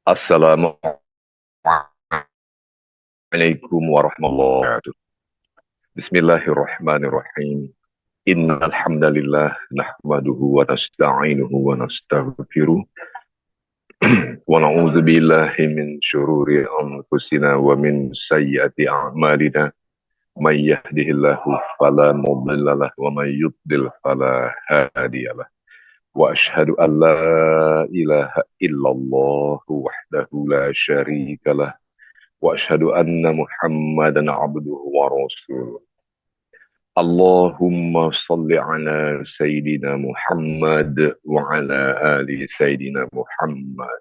Assalamualaikum warahmatullahi wabarakatuh. Bismillahirrahmanirrahim. Innal hamdalillah nahmaduhu wa nasta'inuhu wa nastaghfiruh wa na'udzu billahi min syururi anfusina wa min sayyiati a'malina. May yahdihillahu fala mudhillalah wa may yudlil fala hadiyalah. Wa asyhadu an la ilaha illallah wahdahu la syarikalah wa asyhadu anna Muhammadan abduhu wa rasuluh. Allahumma salli ala Sayyidina Muhammad wa ala ali Sayyidina Muhammad.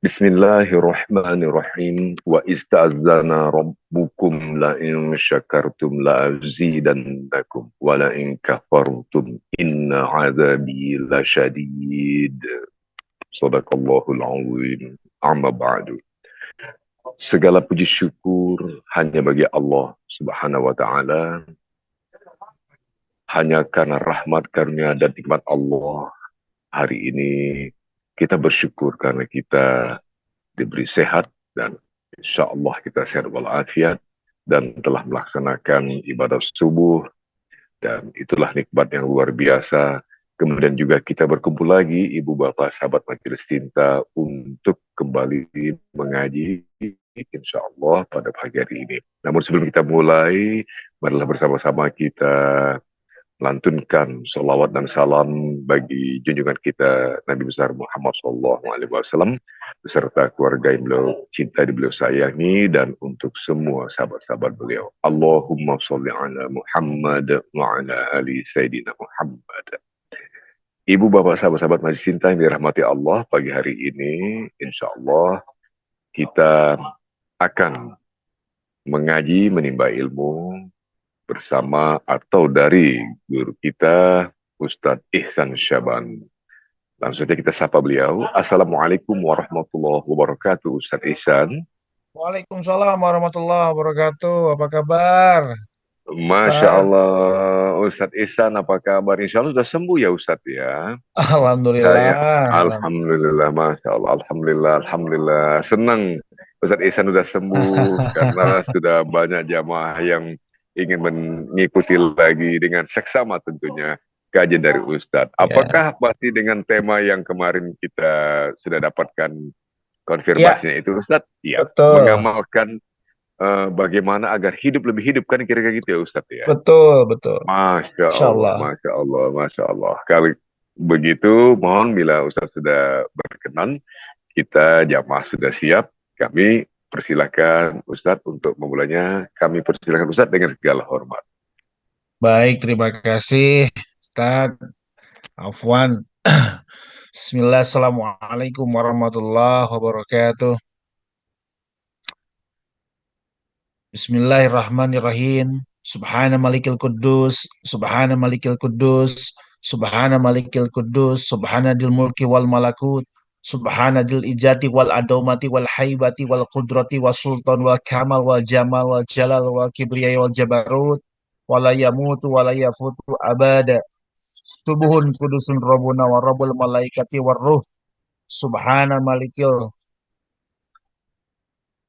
Bismillahirrahmanirrahim. Wa ista'zana rabbukum la in syakartum la azidannakum wa la in kafartum inna azabi lasyadid. Sadaqallahul azim. Amma ba'du. Segala puji syukur hanya bagi Allah Subhanahu wa taala. Hanya karena rahmat karunia dan nikmat Allah hari ini kita bersyukur karena kita diberi sehat dan insya Allah kita sehat walafiat dan telah melaksanakan ibadah subuh dan itulah nikmat yang luar biasa. Kemudian juga kita berkumpul lagi ibu bapak sahabat majelis cinta untuk kembali mengaji insya Allah pada pagi hari ini. Namun sebelum kita mulai, marilah bersama-sama kita melantunkan salawat dan salam bagi junjungan kita Nabi besar Muhammad SAW beserta keluarga yang beliau cinta, beliau sayangi dan untuk semua sahabat-sahabat beliau. Allahumma sholli ala Muhammad wa ala ali Sayyidina Muhammad. Ibu bapak sahabat-sahabat masih cinta yang dirahmati Allah, pagi hari ini insya Allah kita akan mengaji, menimba ilmu bersama atau dari guru kita Ustadz Ihsan Syaban. Langsung saja kita sapa beliau. Assalamualaikum warahmatullahi wabarakatuh, Ustadz Ihsan. Waalaikumsalam warahmatullahi wabarakatuh. Apa kabar, Masya Ustaz? Allah, Ustadz Ihsan apa kabar? Insya Allah sudah sembuh ya Ustadz ya. Saya Alhamdulillah. Alhamdulillah, Masya Allah, Alhamdulillah, Alhamdulillah. Senang Ustadz Ihsan sudah sembuh karena sudah banyak jamaah yang ingin mengikuti lagi dengan seksama tentunya kajian dari Ustadz. Ya, Apakah pasti dengan tema yang kemarin kita sudah dapatkan ya, konfirmasinya itu Ustadz? Iya, betul, mengamalkan bagaimana agar hidup lebih hidup kan kira-kira gitu ya Ustadz ya. betul, betul. Masya Insya Allah, Allah. Masya Allah, Masya Allah. Kali begitu, mohon bila Ustadz sudah berkenan, kita jamaah sudah siap, kami persilakan Ustadz untuk memulainya. Kami persilakan Ustadz dengan segala hormat. Baik, terima kasih, Ustaz Afwan. Bismillah, Assalamualaikum warahmatullahi wabarakatuh. Bismillahirrahmanirrahim. Subhana malikil kudus, subhana malikil kudus, subhana malikil kudus, subhana dil mulki wal malakut, subhana dil ijati wal adomati wal haibati wal kudrati wal sultan wal kamal wal jamal wal jalal wal kibriyai wal jabarut, wala yamutu wala yafutu abada. Subuhun kudusun rabbuna wa rabbul malaikati war ruh. Subhana malikil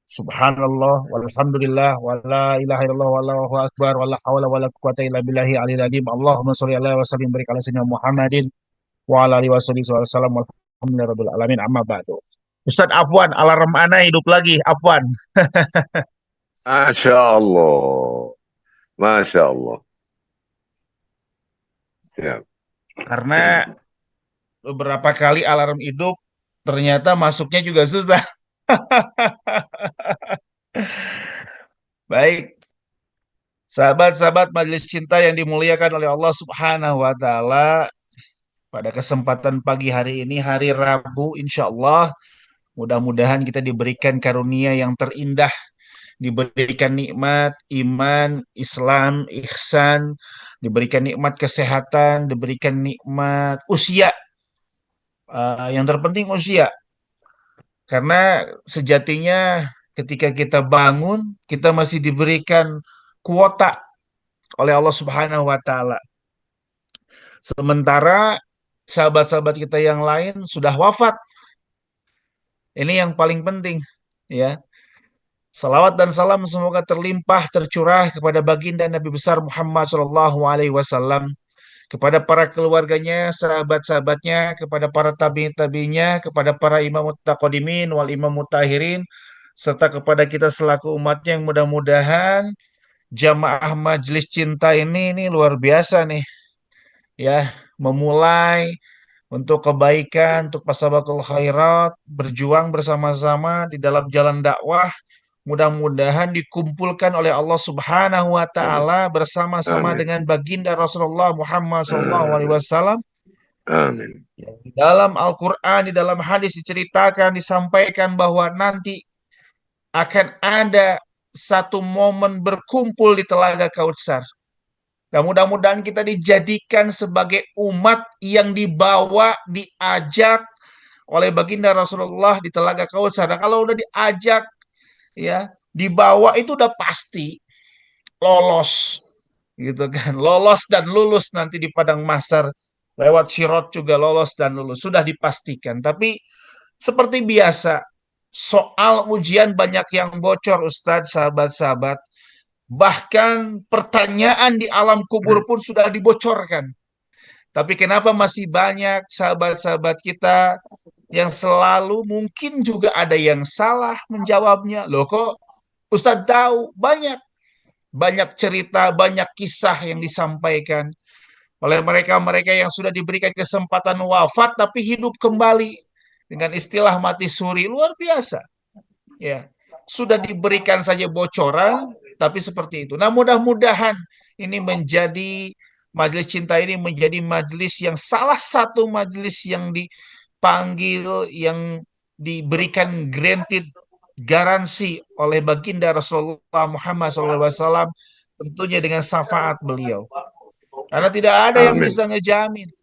Subhanallah, walhamdulillah, wa la ilaha illallah, wallahu akbar, wa la hawla wa la quwata illa billahi alil adim. Allahumma sholli ala wa sallim barik ala sayyidina Muhammadin wa ala alihi wa sahbihi wa sallam. Walhamdulillahi rabbil alamin. Amma ba'du. Ustaz Afwan, alarm ana hidup lagi, Afwan. Masya Allah, Masya Allah. Ya. Karena beberapa kali alarm hidup, ternyata masuknya juga susah. Baik, sahabat-sahabat majelis cinta yang dimuliakan oleh Allah Subhanahu wa taala, pada kesempatan pagi hari ini, hari Rabu, insya Allah, mudah-mudahan kita diberikan karunia yang terindah, diberikan nikmat, iman, Islam, ihsan, diberikan nikmat kesehatan, diberikan nikmat usia. Yang terpenting usia, karena sejatinya ketika kita bangun, kita masih diberikan kuota oleh Allah Subhanahu wa Ta'ala. Sementara sahabat-sahabat kita yang lain sudah wafat, Ini yang paling penting, ya. Salawat dan salam semoga terlimpah tercurah kepada baginda Nabi besar Muhammad Shallallahu Alaihi Wasallam, kepada para keluarganya, sahabat-sahabatnya, kepada para tabi'in-tabi'innya, kepada para imam mutaqaddimin wal imam mutahirin, serta kepada kita selaku umatnya yang mudah-mudahan jamaah majelis cinta ini luar biasa nih, ya, memulai untuk kebaikan, untuk pasabakul khairat, berjuang bersama-sama di dalam jalan dakwah. Mudah-mudahan dikumpulkan oleh Allah Subhanahu wa Amin. taala bersama-sama Amin. dengan baginda Rasulullah Muhammad sallallahu alaihi Amin. wasallam. Amin. Di dalam Al-Qur'an, di dalam hadis diceritakan, disampaikan bahwa nanti akan ada satu momen berkumpul di Telaga Kautsar. Dan mudah-mudahan kita dijadikan sebagai umat yang dibawa, diajak oleh baginda Rasulullah di Telaga Kautsar. Nah, kalau udah diajak, ya, dibawa itu udah pasti lolos, gitu kan. Lolos dan lulus nanti di padang mahsyar, lewat sirat juga lolos dan lulus, sudah dipastikan. Tapi seperti biasa, soal ujian banyak yang bocor, Ustadz, sahabat-sahabat. Bahkan pertanyaan di alam kubur pun sudah dibocorkan. Tapi kenapa masih banyak sahabat-sahabat kita yang selalu mungkin juga ada yang salah menjawabnya? Loh, kok Ustadz tahu? Banyak, banyak cerita, banyak kisah yang disampaikan oleh mereka-mereka yang sudah diberikan kesempatan wafat tapi hidup kembali dengan istilah mati suri. Luar biasa, ya. Sudah diberikan saja bocoran, tapi seperti itu. Nah, mudah-mudahan ini menjadi majelis cinta ini menjadi majelis yang salah satu majelis yang dipanggil, yang diberikan granted, garansi oleh baginda Rasulullah Muhammad SAW, tentunya dengan syafaat beliau. Karena tidak ada yang Amin. bisa ngejamin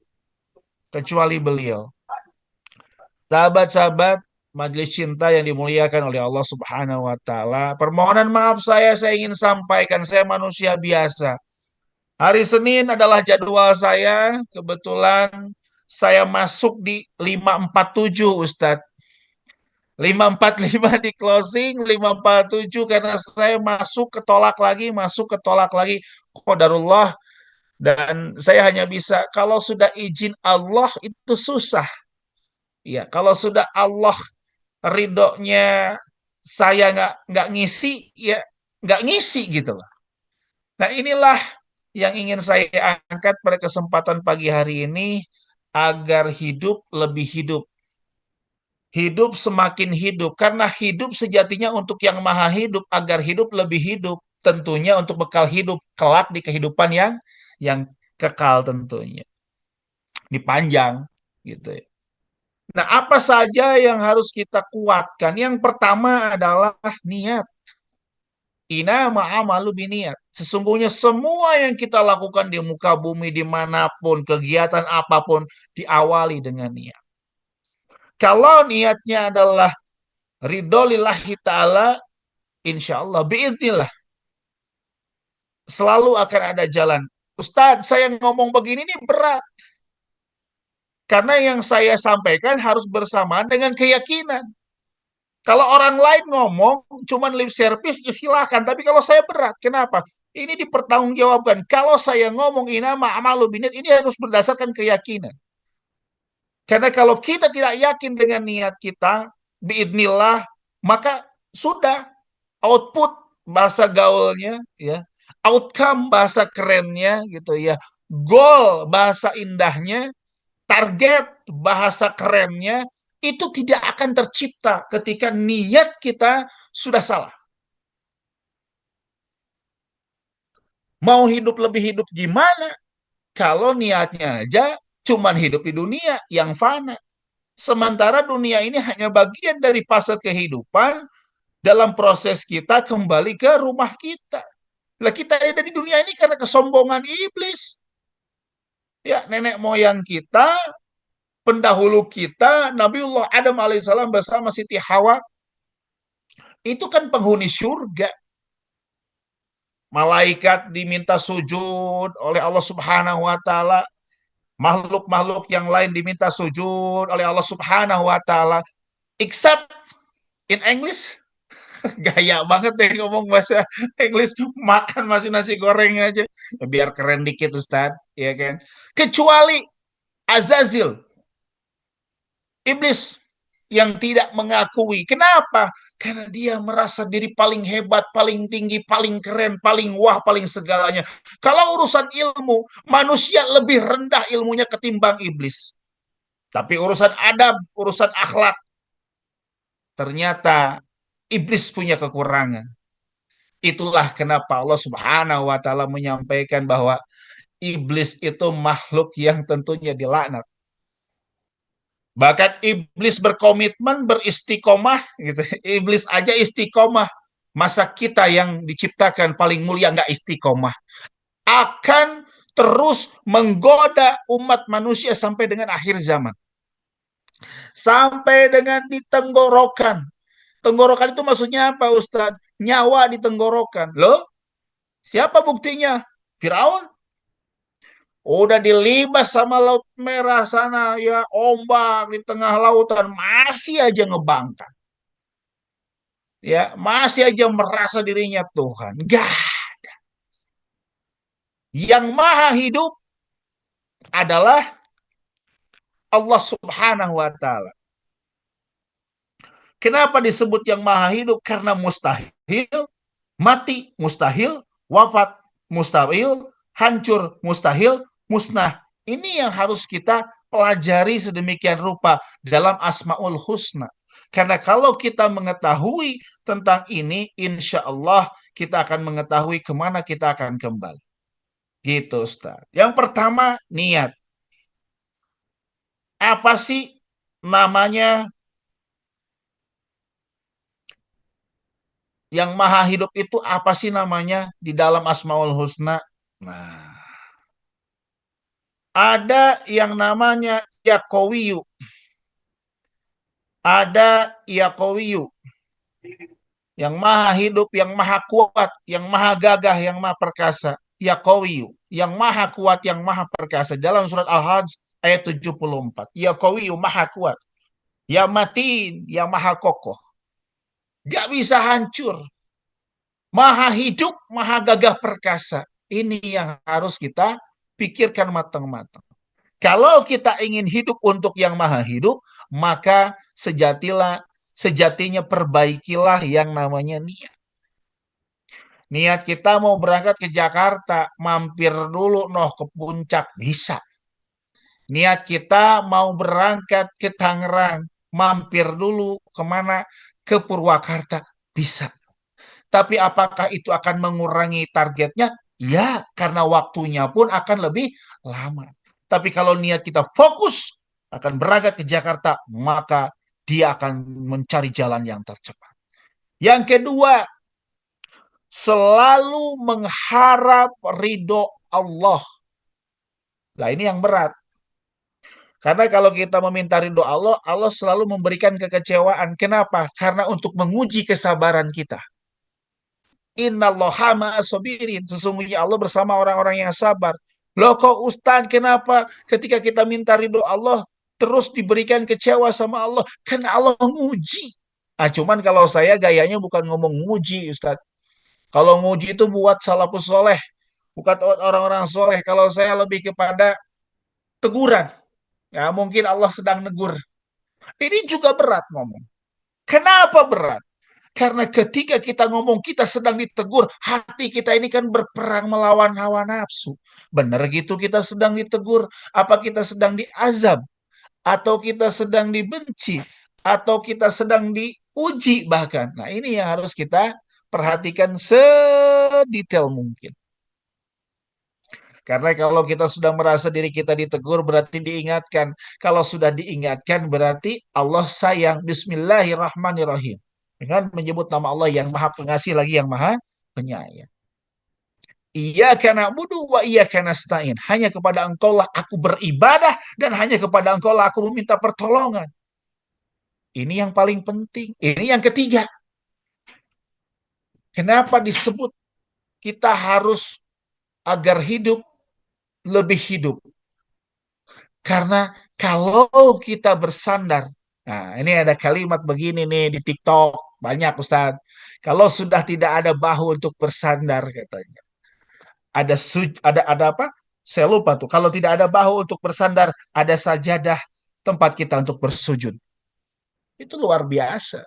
kecuali beliau. Sahabat-sahabat majelis cinta yang dimuliakan oleh Allah Subhanahu wa taala, permohonan maaf saya ingin sampaikan, saya manusia biasa. Hari Senin adalah jadwal saya, kebetulan saya masuk di 547, Ustadz. 545 di closing, 547 karena saya masuk ketolak lagi, qadarullah. Dan saya hanya bisa, kalau sudah izin Allah itu susah. Ya, kalau sudah Allah ridhonya saya nggak ngisi, ya nggak ngisi gitu loh. Nah, inilah yang ingin saya angkat pada kesempatan pagi hari ini, agar hidup lebih hidup, hidup semakin hidup, karena hidup sejatinya untuk yang maha hidup, agar hidup lebih hidup, tentunya untuk bekal hidup kelak di kehidupan yang kekal, tentunya dipanjang gitu ya. Nah, apa saja yang harus kita kuatkan? Yang pertama adalah niat. Inama amalu biniat. Sesungguhnya semua yang kita lakukan di muka bumi dimanapun, kegiatan apapun, diawali dengan niat. Kalau niatnya adalah ridho lillahi ta'ala, insya Allah, biiznillah, selalu akan ada jalan. Ustadz, saya ngomong begini ini berat. Karena yang saya sampaikan harus bersamaan dengan keyakinan. Kalau orang lain ngomong cuman lip service, ya silakan. Tapi kalau saya berat, kenapa? Ini dipertanggungjawabkan. Kalau saya ngomong inama amalu binit, ini harus berdasarkan keyakinan. Karena kalau kita tidak yakin dengan niat kita, biidnillah, maka sudah output bahasa gaulnya, ya, outcome bahasa kerennya, gitu ya, goal bahasa indahnya, target bahasa kerennya, itu tidak akan tercipta ketika niat kita sudah salah. Mau hidup lebih hidup gimana kalau niatnya aja cuman hidup di dunia yang fana. Sementara dunia ini hanya bagian dari fase kehidupan dalam proses kita kembali ke rumah kita. Lah, kita ada di dunia ini karena kesombongan iblis. Ya, nenek moyang kita, pendahulu kita, Nabiullah Adam alaihissalam bersama Siti Hawa, itu kan penghuni surga. Malaikat diminta sujud oleh Allah Subhanahu wa taala, makhluk-makhluk yang lain diminta sujud oleh Allah Subhanahu wa taala, except In English, gaya banget deh ngomong bahasa English, makan masih nasi goreng aja. Biar keren dikit Ustaz, ya kan? Kecuali Azazil, iblis yang tidak mengakui. Kenapa? Karena dia merasa diri paling hebat, paling tinggi, paling keren, paling wah, paling segalanya. Kalau urusan ilmu, manusia lebih rendah ilmunya ketimbang iblis. Tapi urusan adab, urusan akhlak, ternyata iblis punya kekurangan. Itulah kenapa Allah Subhanahu wa taala menyampaikan bahwa iblis itu makhluk yang tentunya dilaknat. Bahkan iblis berkomitmen beristiqomah gitu. Iblis aja istiqomah. Masa kita yang diciptakan paling mulia nggak istiqomah? Akan terus menggoda umat manusia sampai dengan akhir zaman. Sampai dengan di tenggorokan. Tenggorokan itu maksudnya apa Ustadz? Nyawa di tenggorokan. Loh, siapa buktinya? Firaun. Udah dilibas sama Laut Merah sana ya, ombak di tengah lautan masih aja ngebangkang. Ya, masih aja merasa dirinya Tuhan. Gak. Yang maha hidup adalah Allah Subhanahu wa taala. Kenapa disebut yang maha hidup? Karena mustahil mati, mustahil wafat, mustahil hancur, mustahil musnah. Ini yang harus kita pelajari sedemikian rupa dalam Asmaul Husna. Karena kalau kita mengetahui tentang ini, insya Allah kita akan mengetahui kemana kita akan kembali. Gitu, Ustaz. Yang pertama, niat. Apa sih namanya yang maha hidup itu? Apa sih namanya di dalam Asmaul Husna? Nah, ada yang namanya Yakowiyu. Ada Yakowiyu. Yang maha hidup, yang maha kuat, yang maha gagah, yang maha perkasa. Yakowiyu. Yang maha kuat, yang maha perkasa. Dalam surat Al-Hajj ayat 74. Yakowiyu maha kuat. Ya matin, yang maha kokoh. Gak bisa hancur. Maha hidup, maha gagah perkasa. Ini yang harus kita pikirkan matang-matang. Kalau kita ingin hidup untuk yang maha hidup, maka sejatinya perbaikilah yang namanya niat. Niat kita mau berangkat ke Jakarta, mampir dulu noh ke puncak, bisa. Niat kita mau berangkat ke Tangerang, mampir dulu kemana? Ke Purwakarta, bisa. Tapi apakah itu akan mengurangi targetnya? Ya, karena waktunya pun akan lebih lama. Tapi kalau niat kita fokus akan berangkat ke Jakarta, maka dia akan mencari jalan yang tercepat. Yang kedua, selalu mengharap ridho Allah. Nah, ini yang berat. Karena kalau kita meminta ridho Allah, Allah selalu memberikan kekecewaan. Kenapa? Karena untuk menguji kesabaran kita. Innallaha ma'asobirin. Sesungguhnya Allah bersama orang-orang yang sabar. Loh kok Ustaz, kenapa ketika kita minta ridho Allah terus diberikan kecewa sama Allah? Karena Allah nguji. Ah, cuman kalau saya gayanya bukan ngomong nguji Ustaz. Kalau nguji itu buat salafus soleh, bukan orang-orang soleh. Kalau saya lebih kepada teguran. Ya, mungkin Allah sedang negur. Ini juga berat ngomong. Kenapa berat? Karena ketika kita ngomong kita sedang ditegur, hati kita ini kan berperang melawan hawa nafsu. Benar gitu kita sedang ditegur? Apa kita sedang diazab? Atau kita sedang dibenci? Atau kita sedang diuji bahkan? Nah ini yang harus kita perhatikan sedetail mungkin. Karena kalau kita sudah merasa diri kita ditegur berarti diingatkan. Kalau sudah diingatkan berarti Allah sayang. Bismillahirrahmanirrahim. Dengan menyebut nama Allah yang maha pengasih lagi yang maha penyayang. Iyyaka na'budu wa iyyaka nasta'in. Hanya kepada Engkau lah aku beribadah dan hanya kepada Engkau lah aku meminta pertolongan. Ini yang paling penting. Ini yang ketiga. Kenapa disebut kita harus agar hidup lebih hidup? Karena kalau kita bersandar Nah, ini ada kalimat begini nih di TikTok. Banyak, Ustaz. Kalau sudah tidak ada bahu untuk bersandar, katanya. Ada apa? Saya lupa tuh. Kalau tidak ada bahu untuk bersandar, ada sajadah tempat kita untuk bersujud. Itu luar biasa.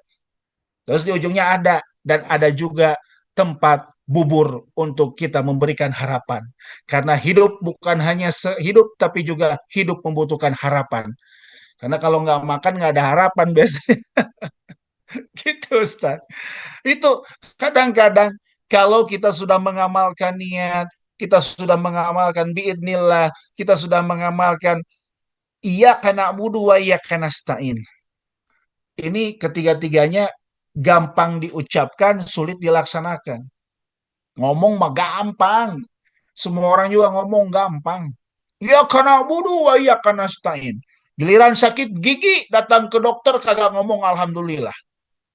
Terus di ujungnya ada, dan ada juga tempat bubur untuk kita memberikan harapan. Karena hidup bukan hanya hidup, tapi juga hidup membutuhkan harapan. Karena kalau nggak makan nggak ada harapan biasanya. Gitu, Ustaz. Itu kadang-kadang kalau kita sudah mengamalkan niat, kita sudah mengamalkan biidnillah, kita sudah mengamalkan iyyaka na'budu wa iyyaka nasta'in. Ini ketiga-tiganya gampang diucapkan, sulit dilaksanakan. Ngomong mah gampang. Semua orang juga ngomong gampang. Iyyaka na'budu wa iyyaka nasta'in. Giliran sakit gigi datang ke dokter kagak ngomong alhamdulillah.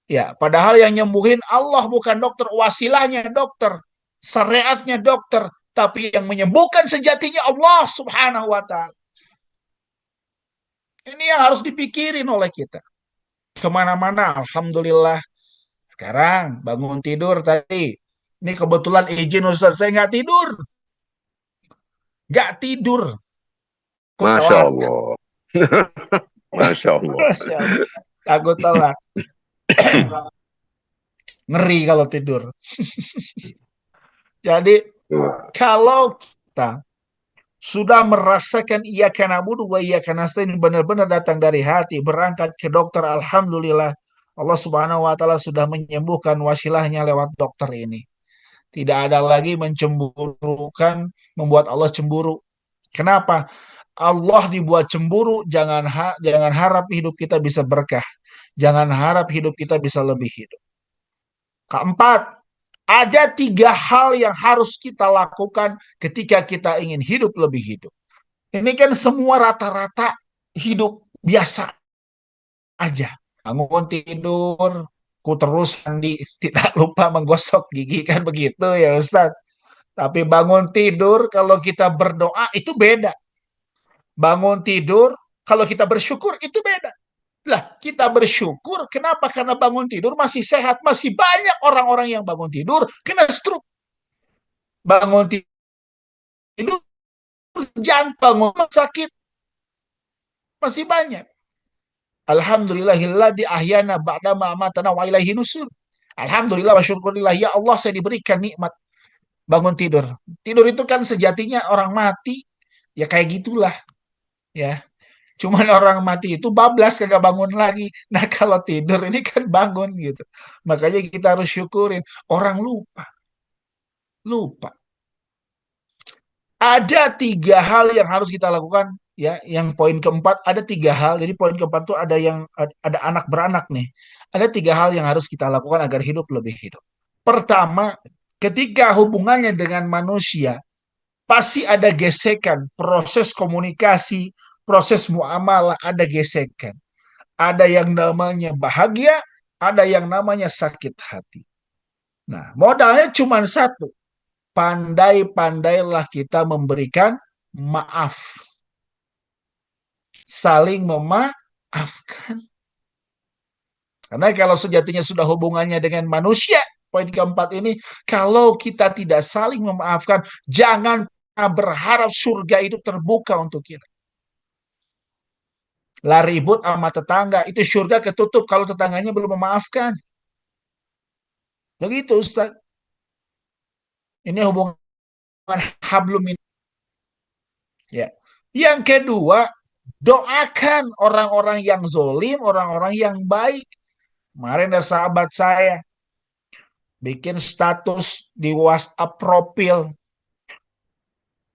Ya, padahal yang nyembuhin Allah bukan dokter, wasilahnya dokter, syariatnya dokter, tapi yang menyembuhkan sejatinya Allah Subhanahu wa taala. Ini yang harus dipikirin oleh kita. Kemana-mana, alhamdulillah. Sekarang bangun tidur tadi. Ini kebetulan izin Ustaz, saya nggak tidur. Nggak tidur. Aku Masya telat. Allah. Masya Allah. Masya Allah. Aku telat. Ngeri kalau tidur. Jadi, kalau kita sudah merasakan iyyaka na'budu wa iyyaka nasta'in benar-benar datang dari hati, berangkat ke dokter, alhamdulillah Allah Subhanahu wa taala sudah menyembuhkan wasilahnya lewat dokter ini. Tidak ada lagi mencemburukan, membuat Allah cemburu. Kenapa? Allah dibuat cemburu, jangan harap hidup kita bisa berkah. Jangan harap hidup kita bisa lebih hidup. Keempat, ada tiga hal yang harus kita lakukan ketika kita ingin hidup lebih hidup. Ini kan semua rata-rata hidup biasa aja. Bangun tidur, ku terus mandi, tidak lupa menggosok gigi, kan begitu ya Ustaz. Tapi bangun tidur kalau kita berdoa itu beda. Bangun tidur kalau kita bersyukur itu beda. Lah, kita bersyukur kenapa? Karena bangun tidur masih sehat, masih banyak orang-orang yang bangun tidur kena stroke. Bangun tidur jantung sakit masih banyak. Alhamdulillahilladzi ahyana ba'dama amatana wa ilaihi nusur. Alhamdulillah wa syukurillah, ya Allah saya diberikan nikmat bangun tidur. Tidur itu kan sejatinya orang mati ya kayak gitulah ya. Cuman orang mati itu bablas kagak bangun lagi. Nah, kalau tidur ini kan bangun gitu. Makanya kita harus syukurin. Orang lupa, lupa. Ada tiga hal yang harus kita lakukan ya. Yang poin keempat ada tiga hal. Jadi poin keempat tuh ada anak beranak nih. Ada tiga hal yang harus kita lakukan agar hidup lebih hidup. Pertama, ketika hubungannya dengan manusia pasti ada gesekan, proses komunikasi, proses muamalah ada gesekan. Ada yang namanya bahagia, ada yang namanya sakit hati. Nah, modalnya cuma satu. Pandai-pandailah kita memberikan maaf. Saling memaafkan. Karena kalau sejatinya sudah hubungannya dengan manusia, poin keempat ini, kalau kita tidak saling memaafkan, jangan berharap surga itu terbuka untuk kita. Lah ribut sama tetangga, itu surga ketutup kalau tetangganya belum memaafkan. Begitu Ustaz. Ini hubungan hablum ini. Ya. Yang kedua, doakan orang-orang yang zolim, orang-orang yang baik. Kemarin ada sahabat saya bikin status di WhatsApp profil.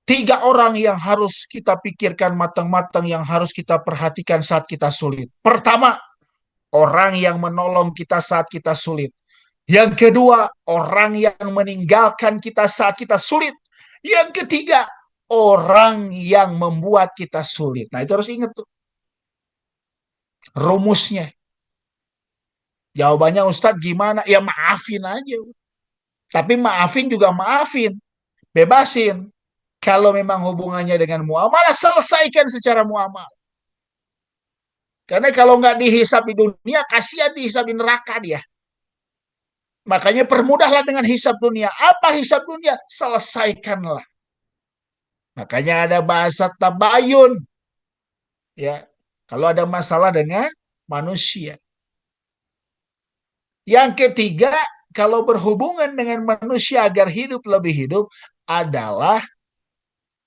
3 orang yang harus kita pikirkan matang-matang, yang harus kita perhatikan saat kita sulit. Pertama, orang yang menolong kita saat kita sulit. Yang kedua, orang yang meninggalkan kita saat kita sulit. Yang ketiga, orang yang membuat kita sulit. Nah, itu harus ingat tuh rumusnya. Jawabannya Ustadz gimana? Ya maafin aja. Tapi maafin juga maafin. Bebasin. Kalau memang hubungannya dengan muamalah, selesaikan secara muamalah. Karena kalau nggak dihisap di dunia, kasihan dihisap di neraka dia. Makanya permudahlah dengan hisap dunia. Apa hisap dunia? Selesaikanlah. Makanya ada bahasa tabayun. Ya, kalau ada masalah dengan manusia. Yang ketiga, kalau berhubungan dengan manusia agar hidup lebih hidup adalah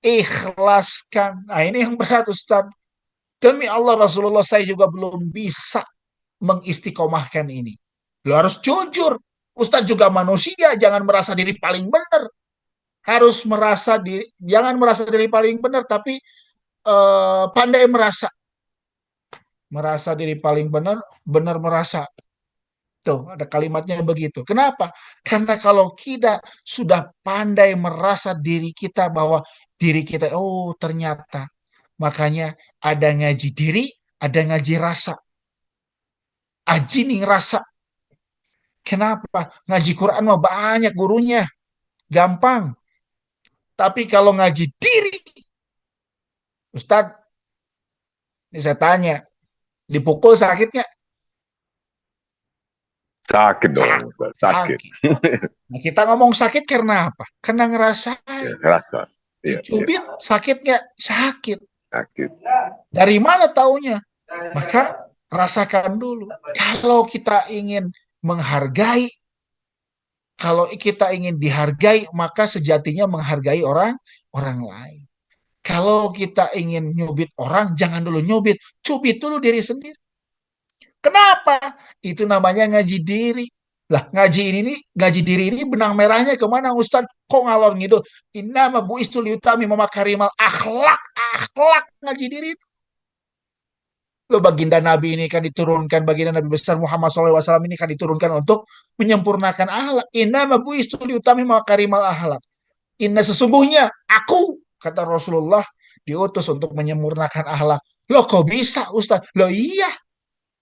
ikhlaskan. Nah, ini yang berat, Ustaz. Demi Allah, Rasulullah, saya juga belum bisa mengistiqomahkan ini. Lo harus jujur. Ustaz juga manusia, jangan merasa diri paling benar. Harus merasa diri, jangan merasa diri paling benar, tapi pandai merasa diri paling benar, benar merasa. Tuh, ada kalimatnya begitu. Kenapa? Karena kalau kita sudah pandai merasa diri kita bahwa diri kita, oh ternyata. Makanya ada ngaji diri, ada ngaji rasa. Aji nih rasa. Kenapa? Ngaji Quran mah banyak gurunya. Gampang. Tapi kalau ngaji diri, Ustadz, ini saya tanya, dipukul sakitnya? Sakit dong, Sakit. sakit. Sakit. Nah, kita ngomong sakit karena apa? Karena Ya, ngerasain. rasa. Iya, iya, Dicubit sakit nggak? Sakit. sakit. Dari mana taunya? Maka rasakan dulu. Kalau kita ingin menghargai, kalau kita ingin dihargai, maka sejatinya menghargai orang orang lain. Kalau kita ingin nyubit orang, jangan dulu nyubit, cubit dulu diri sendiri. Kenapa? Itu namanya ngaji diri. Lah, ngaji ini nih, ngaji diri ini benang merahnya kemana, Ustaz? Kok ngalor ngidul? Innama buistul yutami memakarimal akhlak, akhlak ngaji diri itu. Loh, baginda Nabi ini kan diturunkan, baginda Nabi besar Muhammad SAW ini kan diturunkan untuk menyempurnakan akhlak. Innama buistul yutami memakarimal akhlak. Inna sesungguhnya aku, kata Rasulullah, diutus untuk menyempurnakan akhlak. Loh, kok bisa, Ustaz? Loh, iya.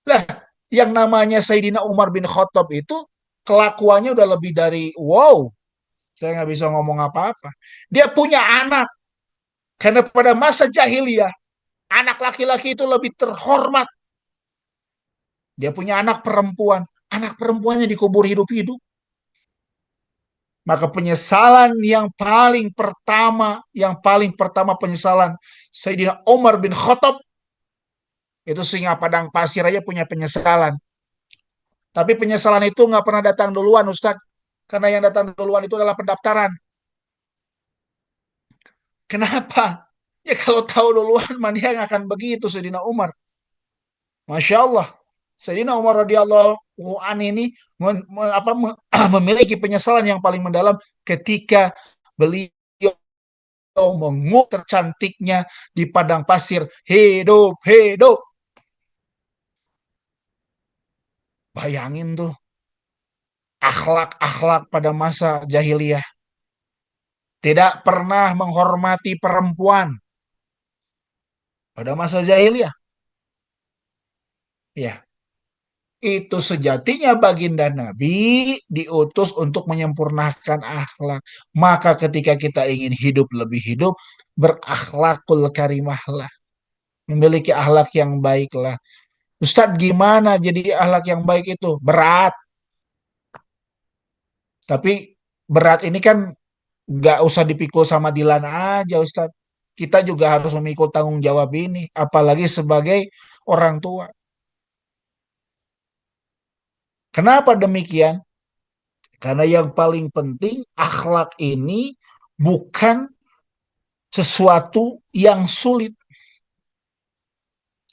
Lah, yang namanya Sayyidina Umar bin Khattab itu kelakuannya udah lebih dari wow. Saya nggak bisa ngomong apa-apa. Dia punya anak. Karena pada masa jahiliyah, anak laki-laki itu lebih terhormat. Dia punya anak perempuan. Anak perempuannya dikubur hidup-hidup. Maka penyesalan yang paling pertama penyesalan Sayyidina Umar bin Khattab itu singa padang pasir aja punya penyesalan. Tapi penyesalan itu nggak pernah datang duluan, Ustadz. Karena yang datang duluan itu adalah pendaftaran. Kenapa? Ya kalau tahu duluan, mana yang akan begitu Sayyidina Umar. Masya Allah. Sayyidina Umar radhiyallahu an ini memiliki penyesalan yang paling mendalam ketika beliau mengutuk tercantiknya di padang pasir. Hidup, hidup. Bayangin tuh, akhlak-akhlak pada masa jahiliyah. Tidak pernah menghormati perempuan pada masa jahiliyah. Ya, itu sejatinya baginda Nabi diutus untuk menyempurnakan akhlak. Maka ketika kita ingin hidup lebih hidup, berakhlakul karimahlah. Memiliki akhlak yang baiklah. Ustadz, gimana jadi akhlak yang baik itu? Berat. Tapi berat ini kan nggak usah dipikul sama Dilan aja, Ustadz. Kita juga harus memikul tanggung jawab ini. Apalagi sebagai orang tua. Kenapa demikian? Karena yang paling penting akhlak ini bukan sesuatu yang sulit.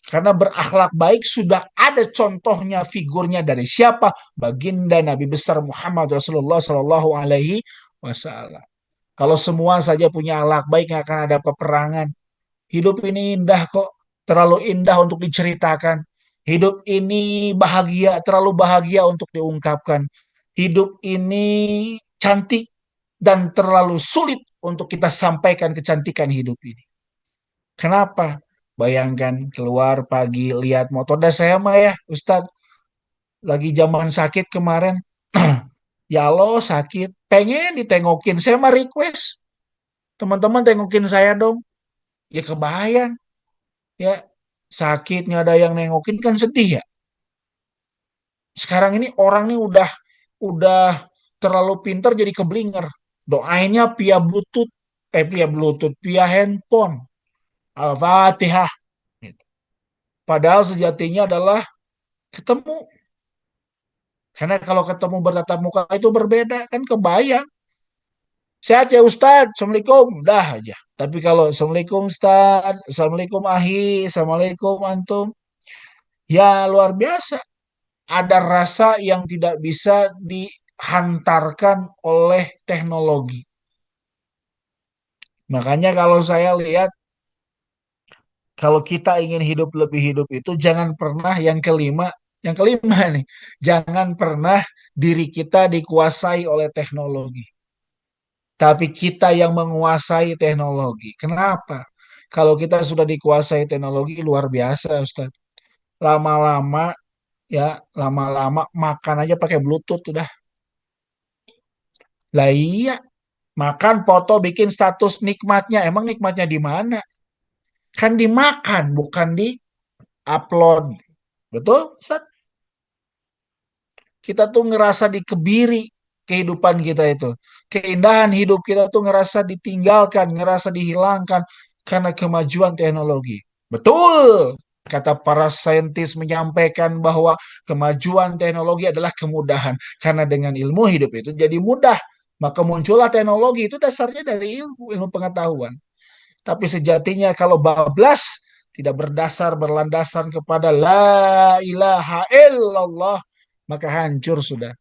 Karena berakhlak baik sudah ada contohnya, figurnya dari siapa? Baginda Nabi besar Muhammad Rasulullah Shallallahu Alaihi Wasallam. Kalau semua saja punya akhlak baik, nggak akan ada peperangan. Hidup ini indah kok, terlalu indah untuk diceritakan. Hidup ini bahagia, terlalu bahagia untuk diungkapkan. Hidup ini cantik dan terlalu sulit untuk kita sampaikan kecantikan hidup ini. Kenapa? Bayangkan keluar pagi lihat motor. Dan saya mah ya, Ustadz, lagi zaman sakit kemarin. Ya Allah sakit, pengen ditengokin. Saya mah request, teman-teman tengokin saya dong. Ya kebayang, ya sakit nggak ada yang nengokin kan sedih ya. Sekarang ini orang nih udah terlalu pinter jadi keblinger. Doainnya via Bluetooth, via handphone. Al-Fatihah. Gitu. Padahal sejatinya adalah ketemu. Karena kalau ketemu bertatap muka itu berbeda, kan kebayang. Sehat ya Ustadz, Assalamualaikum, dah aja. Tapi kalau Assalamualaikum Ustadz, Assalamualaikum Ahi, Assalamualaikum Antum, ya luar biasa. Ada rasa yang tidak bisa dihantarkan oleh teknologi. Makanya kalau saya lihat, kalau kita ingin hidup lebih hidup itu jangan pernah yang kelima nih, jangan pernah diri kita dikuasai oleh teknologi. Tapi kita yang menguasai teknologi. Kenapa? Kalau kita sudah dikuasai teknologi luar biasa, Ustaz. Lama-lama lama-lama makan aja pakai Bluetooth udah. Lah iya, makan foto bikin status nikmatnya. Emang nikmatnya di mana? Kan dimakan, bukan di upload. Betul, Ustaz? Kita tuh ngerasa dikebiri kehidupan kita itu. Keindahan hidup kita tuh ngerasa ditinggalkan, ngerasa dihilangkan karena kemajuan teknologi. Betul, kata para saintis menyampaikan bahwa kemajuan teknologi adalah kemudahan. Karena dengan ilmu hidup itu jadi mudah. Maka muncullah teknologi itu dasarnya dari ilmu pengetahuan. Tapi sejatinya kalau bablas tidak berlandasan kepada la ilaha illallah, maka hancur sudah.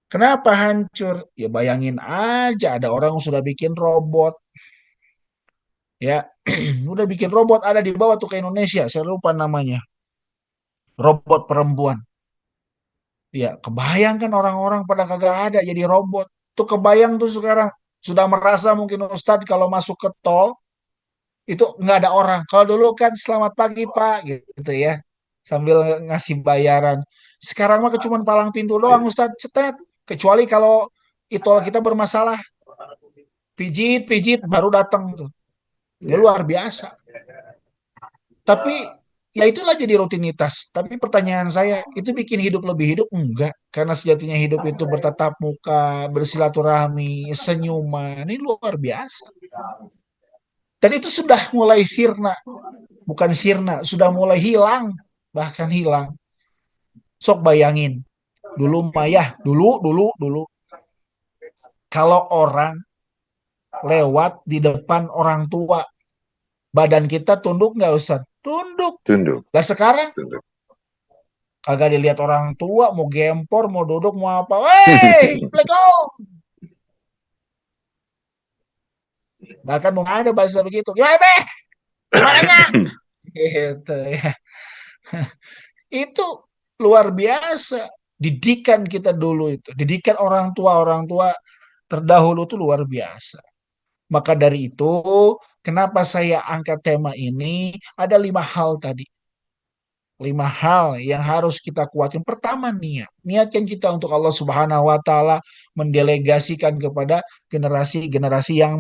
Kenapa hancur? Ya bayangin aja ada orang yang sudah bikin robot, ya, udah bikin robot ada di bawah tuh ke Indonesia, saya lupa namanya, robot perempuan. Ya, kebayang kan orang-orang pada kagak ada jadi robot. Tuh kebayang tuh sekarang sudah merasa mungkin Ustadz kalau masuk ke tol itu nggak ada orang. Kalau dulu kan selamat pagi Pak gitu ya, sambil ngasih bayaran. Sekarang mah cuma palang pintu doang Ustadz, cetet. Kecuali kalau itu kita bermasalah, pijit pijit baru datang tuh. Ya Ya. luar biasa. Tapi ya itulah jadi rutinitas. Tapi pertanyaan saya, itu bikin hidup lebih hidup? Enggak. Karena sejatinya hidup itu bertatap muka, bersilaturahmi, senyuman. Ini luar biasa. Dan itu sudah mulai sirna. Bukan sirna, sudah mulai hilang. Bahkan hilang. Sok bayangin. Dulu Maya, dulu. Kalau orang lewat di depan orang tua, badan kita tunduk nggak Ustaz? Tunduk. Tunduk, Lah sekarang tunduk. kagak dilihat orang tua, mau gempor, mau duduk, mau apa. Wey, Assalamualaikum. Bahkan mau ada bahasa begitu. Ya, be, gimananya? Gitu ya. Itu luar biasa. Didikan kita dulu itu. Didikan orang tua terdahulu itu luar biasa. Maka dari itu, kenapa saya angkat tema ini? Ada 5 hal tadi. 5 hal yang harus kita kuatkan. Pertama, niat. Niatkan kita untuk Allah Subhanahu wa taala, mendelegasikan kepada generasi-generasi yang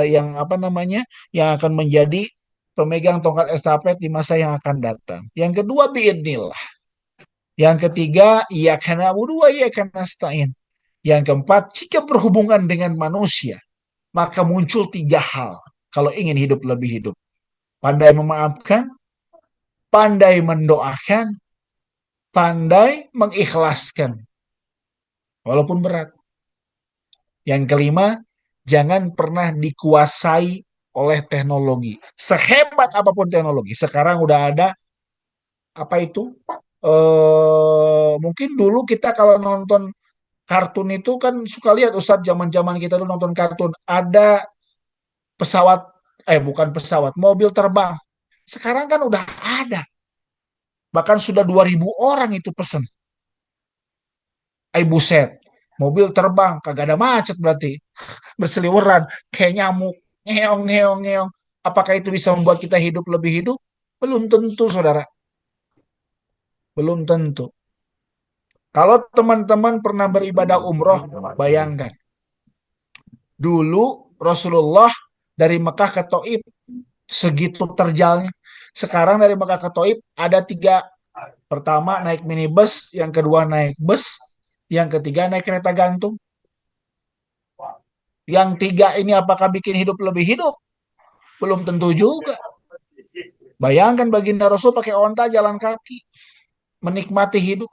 yang apa namanya? Yang akan menjadi pemegang tongkat estafet di masa yang akan datang. Yang kedua, biidnillah. Yang ketiga, iyyaka na'budu wa iyyaka nasta'in. Yang keempat, jika berhubungan dengan manusia, maka muncul 3 hal kalau ingin hidup lebih hidup. Pandai memaafkan, pandai mendoakan, pandai mengikhlaskan, walaupun berat. Yang kelima, jangan pernah dikuasai oleh teknologi. Sehebat apapun teknologi, sekarang udah ada apa itu? Mungkin dulu kita kalau nonton kartun itu kan suka lihat Ustadz, zaman-zaman kita dulu nonton kartun ada pesawat, bukan pesawat, mobil terbang. Sekarang kan udah ada. Bahkan sudah 2.000 orang itu pesen. Buset, mobil terbang, kagak ada macet berarti. Berseliweran, kayak nyamuk, ngeong, ngeong, ngeong. Apakah itu bisa membuat kita hidup lebih hidup? Belum tentu, saudara. Belum tentu. Kalau teman-teman pernah beribadah umroh, bayangkan. Dulu Rasulullah dari Mekah ke Taif, segitu terjalnya. Sekarang dari Mekah ke Taif ada tiga. Pertama naik minibus, yang kedua naik bus, yang ketiga naik kereta gantung. Yang tiga ini apakah bikin hidup lebih hidup? Belum tentu juga. Bayangkan baginda Rasul pakai onta jalan kaki, menikmati hidup.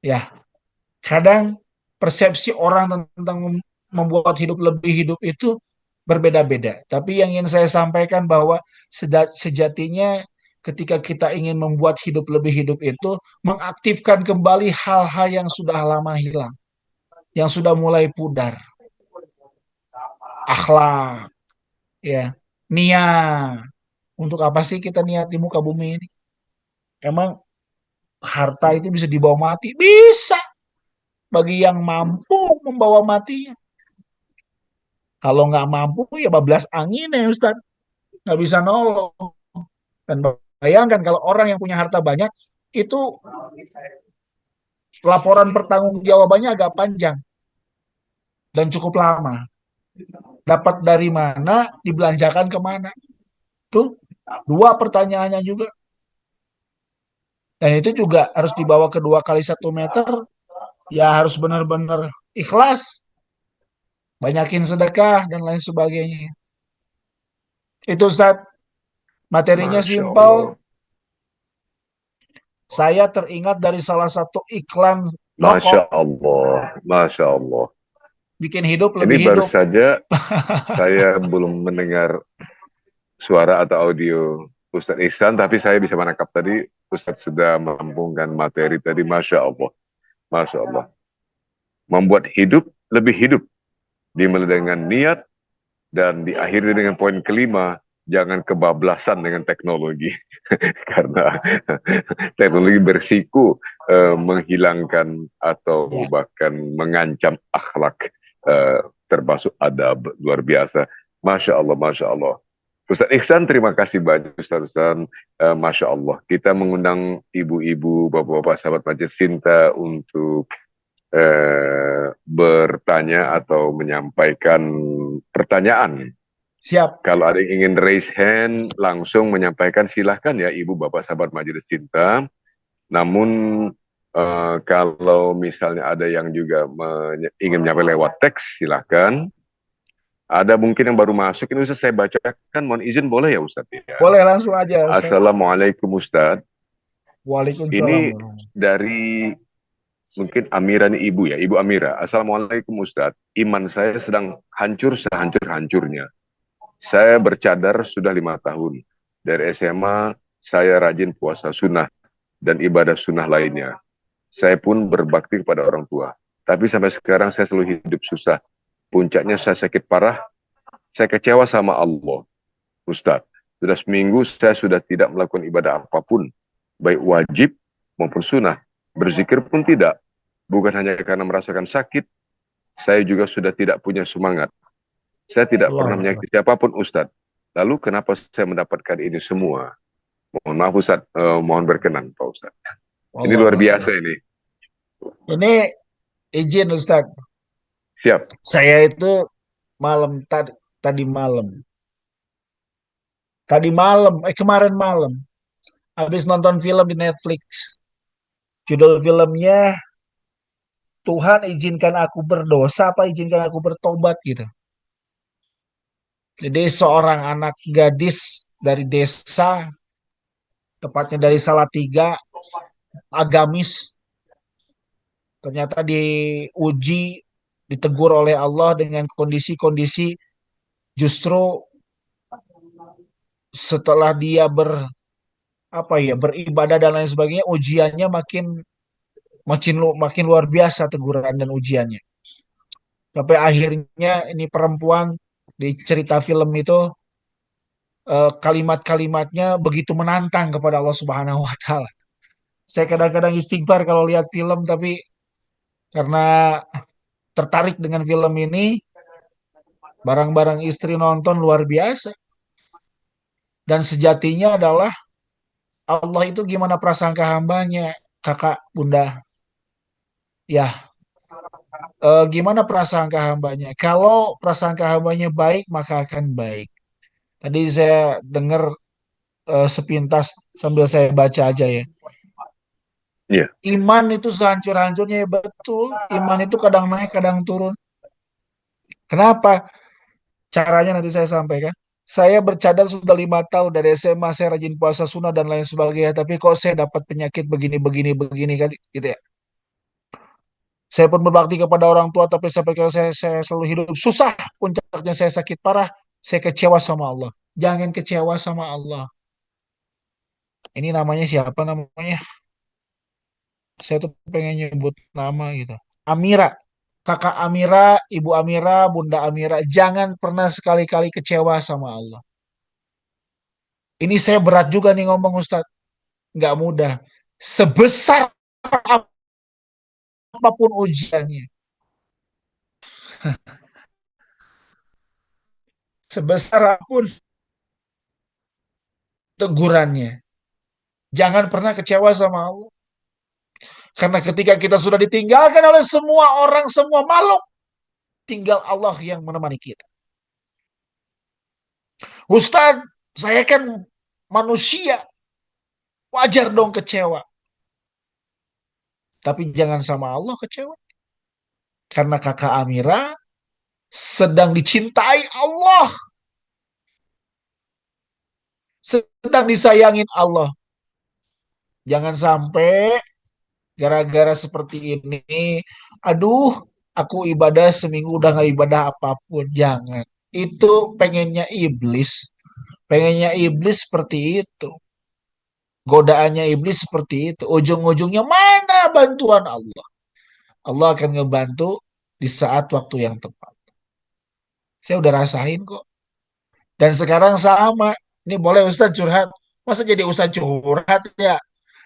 Ya, kadang persepsi orang tentang membuat hidup lebih hidup itu berbeda-beda. Tapi yang ingin saya sampaikan bahwa sejatinya ketika kita ingin membuat hidup lebih hidup itu mengaktifkan kembali hal-hal yang sudah lama hilang, yang sudah mulai pudar. Akhlak, ya, niat. Untuk apa sih kita niat di muka bumi ini? Emang harta itu bisa dibawa mati? Bisa, bagi yang mampu membawa matinya. Kalau nggak mampu ya bablas angin ya Ustaz, nggak bisa nolong. Dan bayangkan kalau orang yang punya harta banyak itu laporan pertanggungjawabannya agak panjang dan cukup lama. Dapat dari mana, dibelanjakan kemana? Tuh dua pertanyaannya juga. Dan itu juga harus dibawa ke 2 kali 1 meter. Ya harus benar-benar ikhlas, banyakin sedekah dan lain sebagainya. Itu Ustaz, materinya Masya simpel. Allah. Saya teringat dari salah satu iklan Masya rokok, Allah. Masya Allah. bikin hidup Ini lebih baru hidup. saja saya belum mendengar suara atau audio Ustadz Ihsan, tapi saya bisa menangkap tadi Ustadz sudah melampungkan materi tadi. Masya Allah. Masya Allah. Membuat hidup lebih hidup. Dimulai dengan niat dan diakhiri dengan poin kelima, jangan kebablasan dengan teknologi. Karena teknologi bersiko menghilangkan atau Ya. bahkan mengancam akhlak, termasuk adab luar biasa. Masya Allah, Masya Allah. Ustaz Ihsan, terima kasih banyak Ustaz Ihsan. Masya Allah, kita mengundang ibu-ibu, bapak-bapak, sahabat Majelis Cinta untuk bertanya atau menyampaikan pertanyaan. Siap. Kalau ada yang ingin raise hand, langsung menyampaikan, silahkan ya Ibu Bapak sahabat Majelis Cinta. Namun kalau misalnya ada yang juga ingin menyampaikan lewat teks, silahkan. Ada mungkin yang baru masuk, ini Ustaz saya bacakan, mohon izin boleh ya Ustaz ya. Boleh langsung aja Ustaz. Assalamualaikum Ustaz. Waalaikumsalam. Ini dari mungkin Amira nih Ibu ya, Ibu Amira. Assalamualaikum Ustaz. Iman saya sedang hancur sehancur-hancurnya. Saya bercadar sudah 5 tahun. Dari SMA, saya rajin puasa sunnah dan ibadah sunnah lainnya. Saya pun berbakti kepada orang tua. Tapi sampai sekarang saya selalu hidup susah. Puncaknya saya sakit parah. Saya kecewa sama Allah. Ustadz, sudah seminggu saya sudah tidak melakukan ibadah apapun. Baik wajib maupun sunnah. Berzikir pun tidak. Bukan hanya karena merasakan sakit, saya juga sudah tidak punya semangat. Saya tidak pernah Allah. menyakiti siapapun Ustadz. Lalu kenapa saya mendapatkan ini semua? Mohon maaf Ustadz, mohon berkenan Pak Ustadz. Ini Allah luar biasa Allah. ini. Ini izin Ustaz. Siap. Saya itu malam tadi malam. Kemarin malam habis nonton film di Netflix. Judul filmnya Tuhan izinkan aku berdosa apa izinkan aku bertobat gitu. Jadi seorang anak gadis dari desa, tepatnya dari Salatiga, agamis, ternyata diuji, ditegur oleh Allah dengan kondisi-kondisi justru setelah dia beribadah dan lain sebagainya, ujiannya makin makin makin luar biasa teguran dan ujiannya. Sampai akhirnya ini perempuan di cerita film itu kalimat-kalimatnya begitu menantang kepada Allah Subhanahu wa taala. Saya kadang-kadang istighfar kalau lihat film, tapi karena tertarik dengan film ini, barang-barang istri nonton luar biasa. Dan sejatinya adalah Allah itu gimana prasangka hambanya, kakak, bunda. Ya, gimana prasangka hambanya? Kalau prasangka hambanya baik, maka akan baik. Tadi saya dengar sepintas sambil saya baca aja ya. Iya, Iman itu sehancur-hancurnya ya betul. Iman itu kadang naik, kadang turun. Kenapa? Caranya nanti saya sampaikan. Saya bercadar sudah 5 tahun dari SMA, saya rajin puasa sunnah dan lain sebagainya. Tapi kok saya dapat penyakit begini, begini, begini kan, gitu ya. Saya pun berbakti kepada orang tua, tapi sampai kalau saya selalu hidup susah. Puncaknya saya sakit parah, saya kecewa sama Allah. Jangan kecewa sama Allah. Ini namanya siapa namanya? Saya tuh pengen nyebut nama gitu. Amira. Kakak Amira, Ibu Amira, Bunda Amira. Jangan pernah sekali-kali kecewa sama Allah. Ini saya berat juga nih ngomong Ustadz. Nggak mudah. Sebesar apapun ujiannya. Sebesar apapun tegurannya. Jangan pernah kecewa sama Allah. Karena ketika kita sudah ditinggalkan oleh semua orang, semua makhluk, tinggal Allah yang menemani kita. Ustadz, saya kan manusia, wajar dong kecewa. Tapi jangan sama Allah kecewa. Karena kakak Amira sedang dicintai Allah, sedang disayangin Allah. Jangan sampai gara-gara seperti ini, aduh, aku ibadah seminggu udah nggak ibadah apapun. Jangan. Itu pengennya iblis. Pengennya iblis seperti itu. Godaannya iblis seperti itu. Ujung-ujungnya mana bantuan Allah? Allah akan ngebantu di saat waktu yang tepat. Saya udah rasain kok. Dan sekarang sama. Ini boleh Ustaz curhat. Masa jadi Ustaz curhat ya?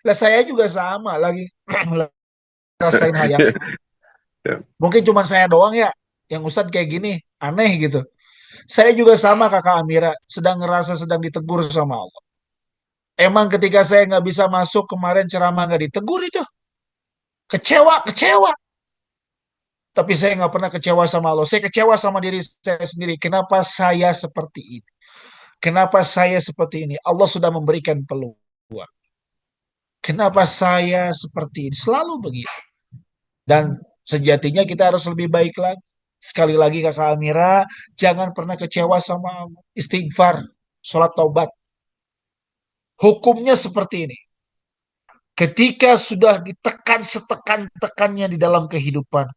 Lah saya juga sama lagi rasain hal yang sama. Mungkin cuma saya doang ya yang Ustaz kayak gini. Aneh gitu. Saya juga sama kakak Amira. Sedang ngerasa sedang ditegur sama Allah. Emang ketika saya nggak bisa masuk kemarin ceramah nggak ditegur itu. Kecewa, kecewa. Tapi saya nggak pernah kecewa sama Allah. Saya kecewa sama diri saya sendiri. Kenapa saya seperti ini? Kenapa saya seperti ini? Allah sudah memberikan peluang. Kenapa saya seperti ini? Selalu begitu. Dan sejatinya kita harus lebih baik lagi. Sekali lagi kakak Amira, jangan pernah kecewa sama Allah. Istighfar, sholat taubat. Hukumnya seperti ini. Ketika sudah ditekan setekan-tekannya di dalam kehidupan,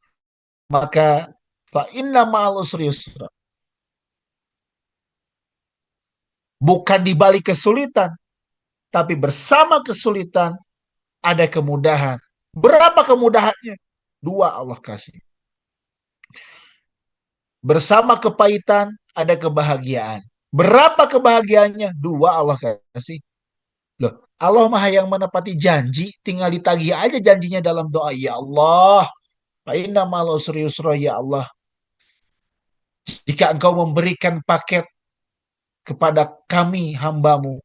maka fa inna ma'al usri yusra. Bukan di balik kesulitan, tapi bersama kesulitan ada kemudahan. Berapa kemudahannya? Dua Allah kasih. Bersama kepahitan ada kebahagiaan. Berapa kebahagiaannya? Dua Allah kasih. Loh, Allah Maha yang menepati janji, tinggal ditagih aja janjinya dalam doa. Ya Allah, fa inna ma'al usri yusra ya Allah. Jika engkau memberikan paket kepada kami hambamu,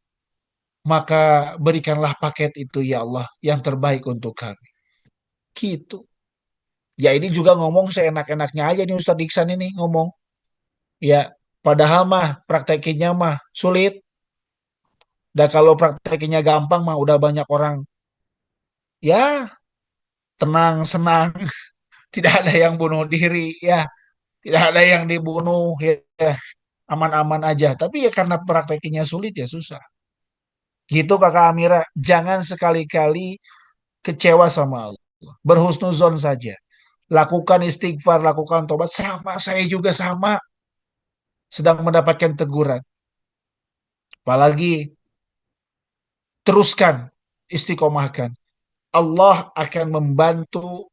maka berikanlah paket itu ya Allah yang terbaik untuk kami. Gitu. Ya ini juga ngomong seenak-enaknya aja nih Ustadz Iksan ini ngomong. Ya, padahal mah praktekinnya mah sulit. Dan kalau praktekinnya gampang mah udah banyak orang ya tenang, senang. Tidak ada yang bunuh diri ya. Tidak ada yang dibunuh ya. Aman-aman aja. Tapi ya karena praktekinnya sulit ya susah. Gitu Kakak Amira. Jangan sekali-kali kecewa sama Allah. Berhusnuzon saja. Lakukan istighfar, lakukan tobat. Sama, saya juga sama. Sedang mendapatkan teguran. Apalagi teruskan, istiqomahkan. Allah akan membantu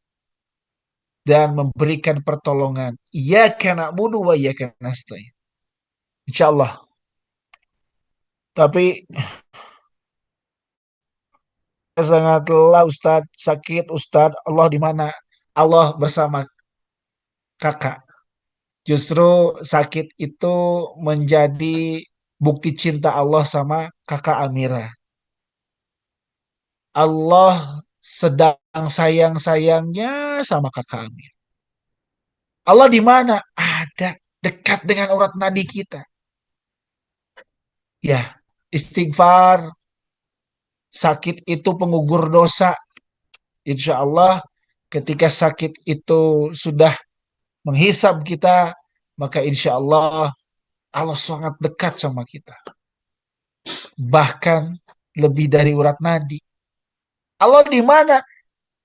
dan memberikan pertolongan. Iyyaka na'budu wa iyyaka nasta'in. Insyaallah. Tapi saya sangat lelah Ustaz, sakit Ustaz. Allah di mana? Allah bersama kakak. Justru sakit itu menjadi bukti cinta Allah sama kakak Amira. Allah sedang sayang-sayangnya sama kakak Amira. Allah di mana? Ada dekat dengan urat nadi kita. Ya, istighfar, sakit itu penggugur dosa. Insya Allah ketika sakit itu sudah menghisap kita, maka insya Allah Allah sangat dekat sama kita. Bahkan lebih dari urat nadi. Allah di mana?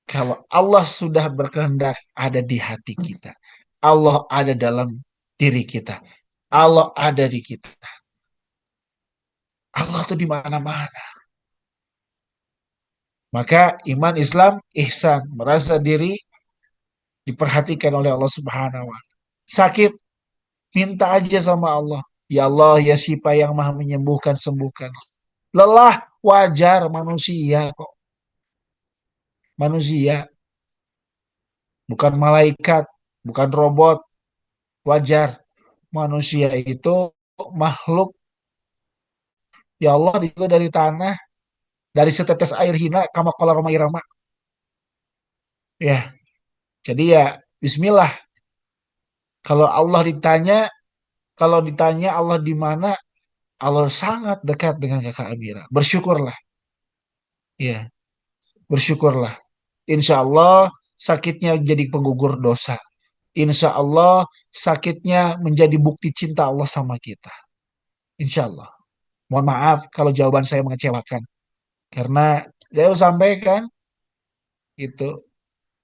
Kalau Allah sudah berkehendak ada di hati kita. Allah ada dalam diri kita. Allah ada di kita. Allah tuh di mana-mana. Maka iman Islam ihsan, merasa diri diperhatikan oleh Allah Subhanahu wa taala. Sakit, minta aja sama Allah. Ya Allah, ya Siapa yang Maha menyembuhkan, sembuhkan. Lelah, wajar manusia kok. Manusia, bukan malaikat, bukan robot, wajar. Manusia itu makhluk ya Allah juga dari tanah, dari setetes air hina kama qala Roma Irama. Ya, jadi ya bismillah. Kalau Allah ditanya, kalau ditanya Allah di mana, Allah sangat dekat dengan kakak Amira. Bersyukurlah. Ya, bersyukurlah. Insya Allah sakitnya jadi penggugur dosa. Insya Allah sakitnya menjadi bukti cinta Allah sama kita. Insya Allah. Mohon maaf kalau jawaban saya mengecewakan. Karena saya sampaikan itu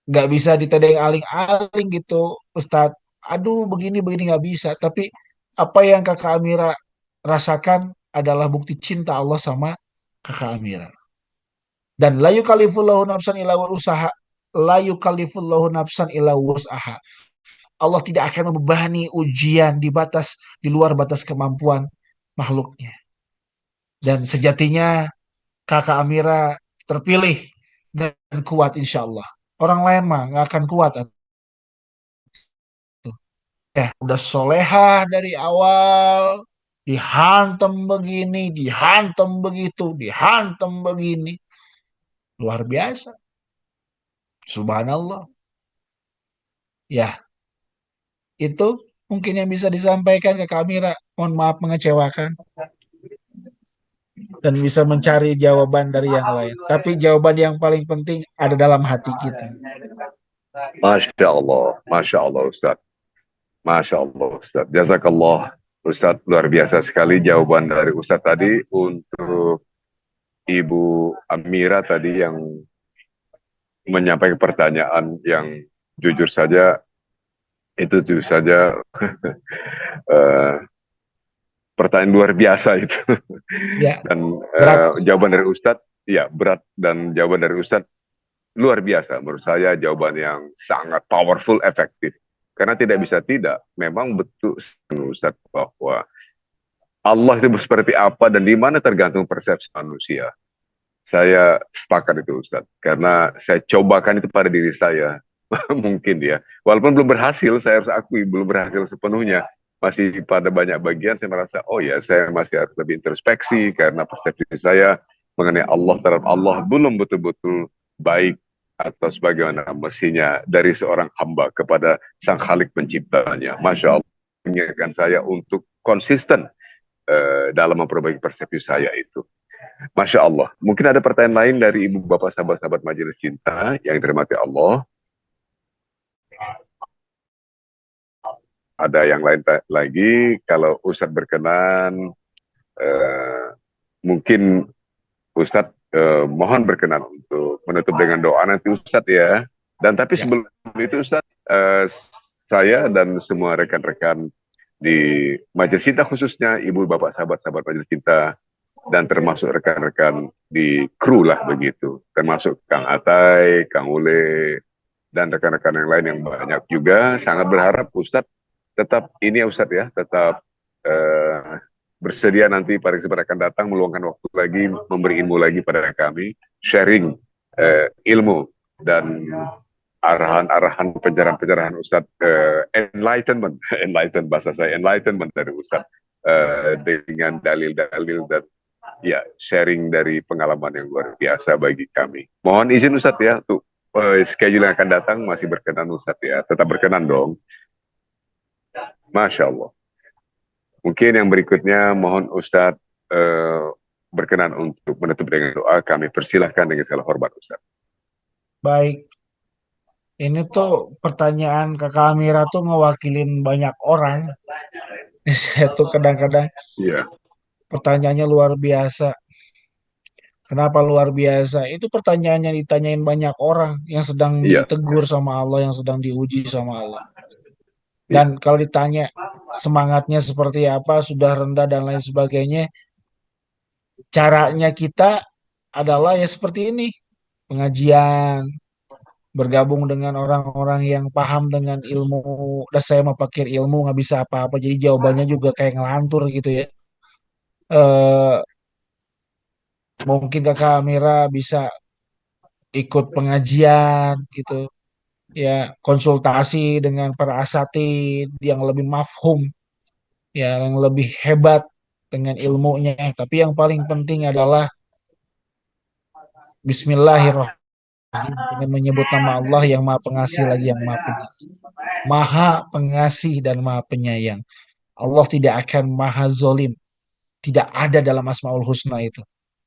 nggak bisa ditedeng aling-aling gitu, Ustadz. Aduh, begini-begini nggak bisa. Tapi apa yang kakak Amira rasakan adalah bukti cinta Allah sama kakak Amira. Dan la yukallifullahu nafsan illa usaha, la yukallifullahu nafsan illa wus'aha. Allah tidak akan membebani ujian di luar batas kemampuan makhluknya. Dan sejatinya kakak Amira terpilih dan kuat insya Allah. Orang lain mah nggak akan kuat. Ya, udah solehah dari awal, dihantam begini, dihantam begitu, dihantam begini. Luar biasa. Subhanallah. Ya, itu mungkin yang bisa disampaikan ke kami, Ra. Mohon maaf mengecewakan. Dan bisa mencari jawaban dari yang lain. Tapi jawaban yang paling penting ada dalam hati kita. Masya Allah Ustaz. Masya Allah Ustaz. Jazakallah Ustaz, luar biasa sekali jawaban dari Ustaz tadi untuk Ibu Amira tadi yang menyampaikan pertanyaan yang jujur saja, itu jujur saja uh, pertanyaan luar biasa itu. Ya, Dan berat. jawaban dari Ustadz, ya berat, dan jawaban dari Ustadz luar biasa. Menurut saya jawaban yang sangat powerful, efektif. Karena tidak bisa tidak, memang betul Ustadz bahwa Allah itu seperti apa dan di mana tergantung persepsi manusia. Saya sepakat itu Ustadz, karena saya cobakan itu pada diri saya. Mungkin ya, walaupun belum berhasil, saya harus akui belum berhasil sepenuhnya. Masih pada banyak bagian saya merasa, oh ya, saya masih harus lebih introspeksi karena persepsi saya mengenai Allah terhadap Allah belum betul-betul baik atau sebagaimana mestinya dari seorang hamba kepada Sang Khalik penciptanya. Masya Allah, mengingatkan saya untuk konsisten dalam memperbaiki persepsi saya itu. Masya Allah. Mungkin ada pertanyaan lain dari ibu bapak sahabat-sahabat Majelis Cinta yang dirahmati Allah. Ada yang lain lagi, kalau Ustadz berkenan, eh, mungkin Ustadz mohon berkenan untuk menutup dengan doa nanti Ustadz ya. Dan tapi Ya, sebelum itu Ustadz, saya dan semua rekan-rekan di Majelis Cinta, khususnya ibu bapak sahabat-sahabat Majelis Cinta, dan termasuk rekan-rekan di kru lah begitu, termasuk Kang Atai, Kang Ule, dan rekan-rekan yang lain yang banyak juga, sangat berharap Ustadz tetap ini ya Ustadz ya, tetap bersedia nanti pada kesempatan akan datang meluangkan waktu lagi, memberi ilmu lagi pada kami, sharing ilmu dan arahan-arahan pencerahan-pencerahan Ustadz, enlightenment, enlighten bahasa saya, enlightenment dari Ustadz, dengan dalil-dalil dan ya sharing dari pengalaman yang luar biasa bagi kami. Mohon izin Ustadz ya untuk schedule yang akan datang, masih berkenan Ustadz ya, tetap berkenan dong. Masya Allah. Mungkin yang berikutnya mohon Ustadz eh, berkenan untuk menutup dengan doa, kami persilahkan dengan segala hormat Ustaz. Baik, ini tuh pertanyaan Kakak Amira tuh ngewakilin banyak orang. Saya tuh kadang-kadang Iya, pertanyaannya luar biasa. Kenapa luar biasa? Itu pertanyaan yang ditanyain banyak orang yang sedang iya, ditegur sama Allah, yang sedang diuji sama Allah. iya. Dan kalau ditanya semangatnya seperti apa, sudah rendah dan lain sebagainya, caranya kita adalah ya seperti ini. Pengajian, bergabung dengan orang-orang yang paham dengan ilmu. Dan saya mau pakai ilmu nggak bisa apa-apa, jadi jawabannya juga kayak ngelantur gitu ya. Eh Mungkin Kakak Amira bisa ikut pengajian gitu ya, konsultasi dengan para asatid yang lebih mafhum, ya yang lebih hebat dengan ilmunya. Tapi yang paling penting adalah Bismillahirrahmanirrahim, dengan menyebut nama Allah yang Maha Pengasih lagi yang Maha Penyayang. Maha Pengasih dan Maha Penyayang. Allah tidak akan Maha Zolim. Tidak ada dalam Asmaul Husna itu.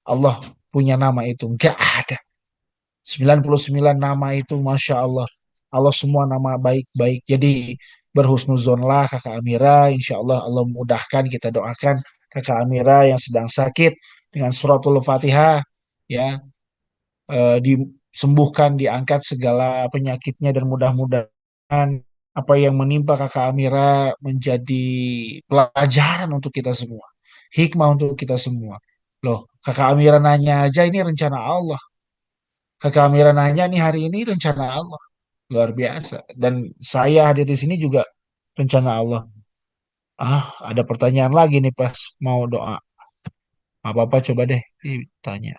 Allah punya nama itu. Enggak ada. 99 nama itu Masya Allah. Allah semua nama baik-baik. Jadi berhusnuzonlah Kakak Amira. Insya Allah Allah mudahkan, kita doakan Kakak Amira yang sedang sakit dengan suratul Fatihah. Ya, disembuhkan, diangkat segala penyakitnya dan mudah-mudahan apa yang menimpa Kakak Amira menjadi pelajaran untuk kita semua. Hikmah untuk kita semua. Loh, Kakak Amira nanya aja ini rencana Allah. Kakak Amira nanya nih hari ini rencana Allah. Luar biasa. Dan saya hadir di sini juga rencana Allah. Ada pertanyaan lagi nih pas mau doa. Apa-apa coba deh ditanya.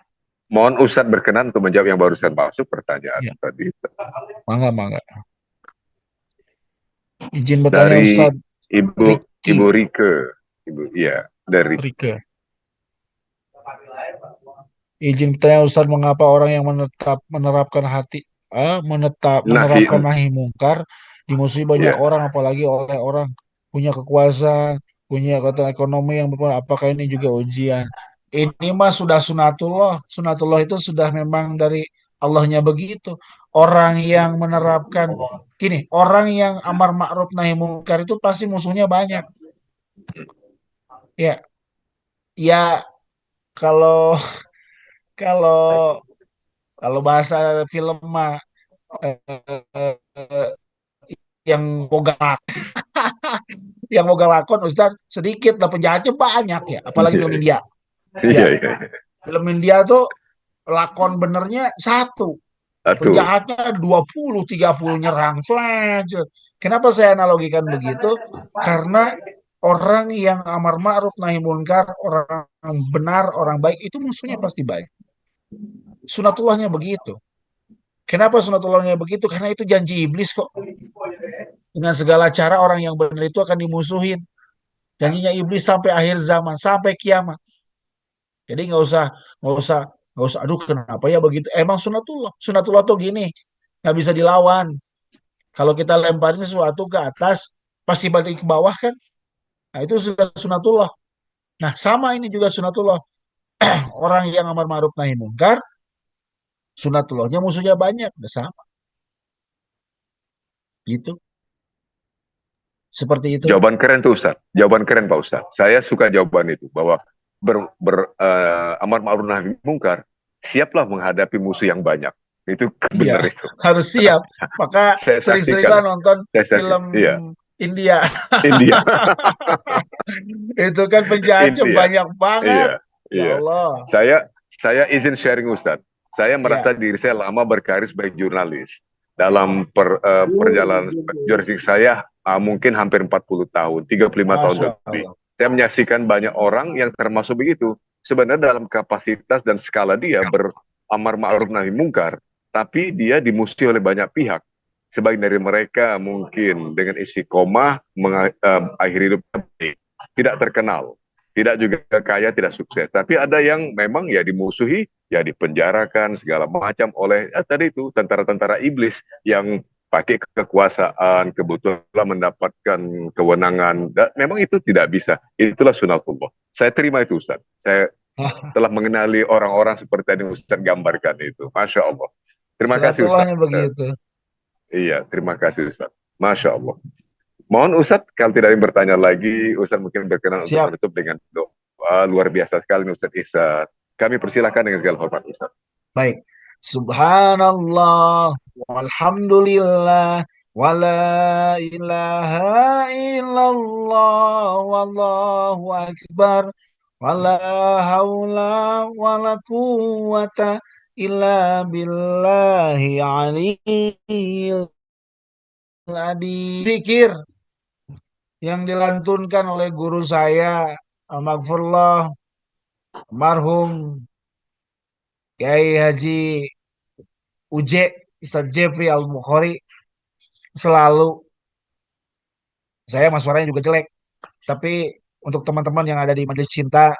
Mohon Ustadz berkenan untuk menjawab yang barusan masuk pertanyaan Ya, tadi. mangga, mangga. Izin bertanya Dari Ustadz Ibu Riki. Ibu Rike, Ibu, iya, dari Rike. Izin bertanya Ustadz, mengapa orang yang menerapkan Nahi, menerapkan nahi mungkar dimusuhi banyak ya. orang, apalagi oleh orang punya kekuasaan, punya kekuatan ekonomi yang berpengaruh. Apakah ini juga ujian? Ini mah sudah sunatullah. Sunatullah itu sudah memang dari Allahnya begitu. Orang yang menerapkan gini, orang yang amar ma'ruf nahi mungkar itu pasti musuhnya banyak. Ya, ya kalau kalau kalau bahasa film mah eh, yang boga yang boga lakon Ustaz sedikit lah, penjahatnya banyak ya, apalagi Iya, film India. iya, Ya, iya. film India tuh lakon benernya satu, Satu, penjahatnya 20 30 nyerang. Slet, slet. Kenapa saya analogikan begitu? Karena orang yang amar ma'ruf nahi munkar, orang benar, orang baik itu musuhnya pasti baik. Sunatullahnya begitu. Kenapa sunatullahnya begitu? Karena itu janji iblis kok. Dengan segala cara orang yang benar itu akan dimusuhin. Janjinya iblis sampai akhir zaman, sampai kiamat. Jadi nggak usah. Aduh, kenapa ya begitu? Emang sunatullah. Sunatullah tuh gini, nggak bisa dilawan. Kalau kita lemparin sesuatu ke atas, pasti balik ke bawah kan? Nah, itu sudah sunatullah. Nah, sama ini juga sunatullah. Orang yang amar ma'ruf nahi mungkar, sunatullahnya musuhnya banyak. Udah sama. Gitu. Seperti itu. jawaban keren tuh Ustadz. Jawaban keren Pak Ustadz. Saya suka jawaban itu bahwa amar ma'ruf nahi mungkar, siaplah menghadapi musuh yang banyak. Itu Iya, benar itu. harus siap. Maka Saya sering-seringlah saksikan. nonton Saya film saksikan. Iya, India. India. Itu kan penjahatnya India. banyak banget. Iya, Ya iya. Allah. Saya saya izin sharing Ustadz. Saya Ya. merasa diri saya lama berkarir sebagai jurnalis. Dalam perjalanan jurnalistik saya mungkin hampir 40 tahun, 35 tahun Masya lebih. Allah. Saya menyaksikan banyak orang yang termasuk begitu. Sebenarnya dalam kapasitas dan skala dia beramar ma'ruf nahi mungkar, tapi dia dimusuhi oleh banyak pihak. Sebagian dari mereka mungkin dengan istiqomah mengakhiri hidup tidak terkenal, tidak juga kaya, tidak sukses. Tapi ada yang memang ya dimusuhi, ya dipenjarakan segala macam oleh tadi itu tentara-tentara iblis yang pakai kekuasaan, kebetulan mendapatkan kewenangan. Dan memang itu tidak bisa. Itulah sunatullah. Saya terima itu, Ustaz. Saya telah mengenali orang-orang seperti yang Ustaz gambarkan itu. Masya Allah. Terima kasih, Ustaz. Sunatullahnya begitu. Iya, terima kasih, Ustaz. Masya Allah. Mohon Ustaz, kalau tidak ada yang bertanya lagi, Ustaz mungkin berkenan untuk Siap. menutup dengan doa luar biasa sekali, Ustaz Ihsan. Kami persilahkan dengan segala hormat, Ustaz. Baik. Subhanallah walhamdulillah wala ilaha illallah wallahu akbar wala haula wala quwata illa billahi aliyyil adzim. Zikir yang dilantunkan oleh guru saya almarhum marhum Kiai Haji UJ Ustaz Jeffrey Al-Bukhari selalu, saya mas suaranya juga jelek, tapi untuk teman-teman yang ada di Majelis Cinta,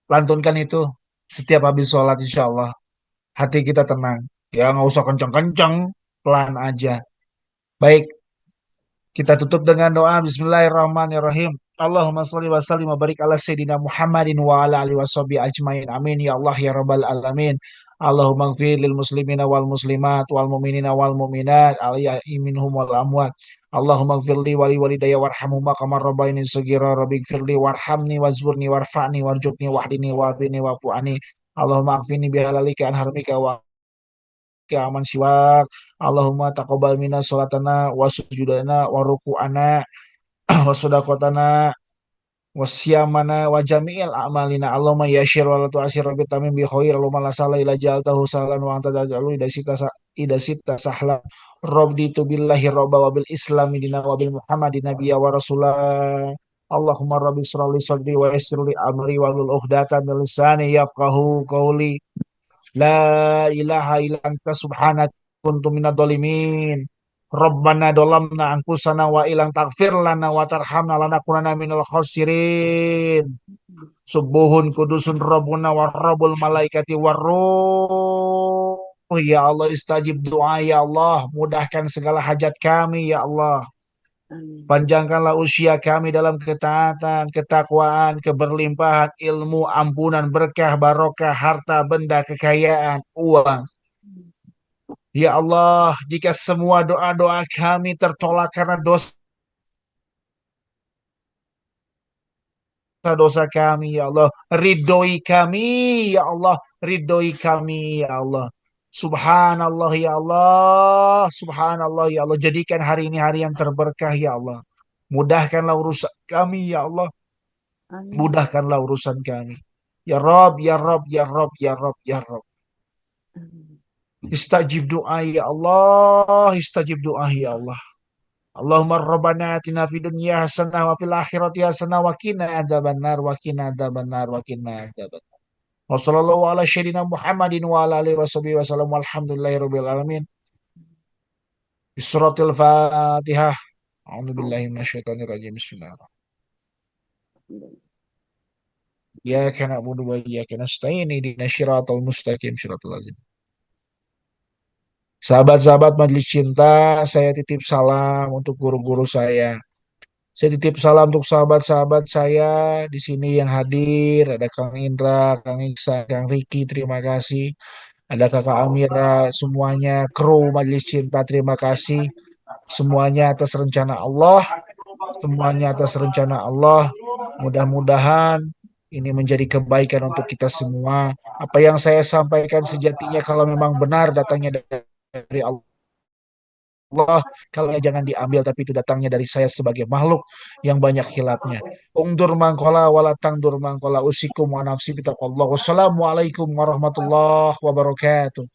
lantunkan itu setiap habis sholat insya Allah. Hati kita tenang. Ya nggak usah kencang-kencang, pelan aja. Baik, kita tutup dengan doa Bismillahirrahmanirrahim. Allahumma sholli wa sallim wa barik ala Sayyidina Muhammadin wa ala alihi washabihi ajmain. Amin ya Allah ya rabbal alamin. Allahumma gfir lil muslimina wal muslimat wal mu'minina wal mu'minat al-yahyi minhum wal amwat. Allahumma gfir li wali walidayya warhamhuma kama rabbayani shaghira. Rabbi gfir li warhamni wazburni warfa'ni warjukni wahdini wa'afini wa'fu'ani. Allahumma afini bihalalika an haramika wa aman siwak. Allahumma taqabbal minna sholatana wa sujudana wa ruku'ana wa sodakotana wasyamana wa jami'il a'malina. Allahumma yashir wa la tu'asir rabbi tamim bi khair. Allahumma la sahla ila jaltahu sahlan wa anta taj'alu idasita sahla. Rabbi tu billahi rabba wa bil islami dina wa bil muhammadin nabiyya wa rasulah. Allahumma rabbi shrali sadri wa yassir li amri wa hlul 'uqdatam min lisani yafqahu qawli. La ilaha illa anta subhanaka kuntu minadh dhalimin. Rabbana dolamna angkusana wa ilang takfir lana wa tarhamna lanakunana minal khasirin. Subuhun kudusun Rabbuna wa Rabbul malaikati warruh. Ya Allah istajib doa ya Allah. Mudahkan segala hajat kami ya Allah. Panjangkanlah usia kami dalam ketaatan, ketakwaan, keberlimpahan, ilmu, ampunan, berkah, barokah, harta, benda, kekayaan, uang. Ya Allah, jika semua doa-doa kami tertolak karena dosa-dosa kami, ya Allah, ridhoi kami, ya Allah, ridhoi kami, ya Allah. Subhanallah, ya Allah, subhanallah, ya Allah. Jadikan hari ini hari yang terberkah, ya Allah. Mudahkanlah urusan kami, ya Allah. Mudahkanlah urusan kami. Ya Rob, ya Rob, ya Rob, ya Rob, ya Rob. Istajib doa, ya Allah, istajib doa, ya Allah. Allahumma rabbana atina fid dunya hasanah wa fil akhirati hasanah wa qina adzabannar wa qina adzabannar wa qina adzabannar. Wa sallallahu ala sayyidina Muhammadin wa ala alihi washabihi wasallam walhamdulillahirabbil alamin. Suratul Fatihah. A'udzu billahi minasyaitonir rajim. Bismillahirrahmanirrahim. Iyyaka na'budu wa iyyaka nasta'in ihdinas siratal mustaqim siratal ladzina. Sahabat-sahabat Majelis Cinta, saya titip salam untuk guru-guru saya. Saya titip salam untuk sahabat-sahabat saya di sini yang hadir. Ada Kang Indra, Kang Iksan, Kang Riki, terima kasih. Ada Kakak Amira, semuanya kru Majelis Cinta, terima kasih. Semuanya atas rencana Allah, semuanya atas rencana Allah. Mudah-mudahan ini menjadi kebaikan untuk kita semua. Apa yang saya sampaikan sejatinya kalau memang benar datangnya dari Allah, kalau jangan diambil, tapi itu datangnya dari saya sebagai makhluk yang banyak khilafnya. Ungdur mangkola walatang dur mangkola usikum wa nafsi bitaqallah. Wassalamualaikum warahmatullahi wabarakatuh.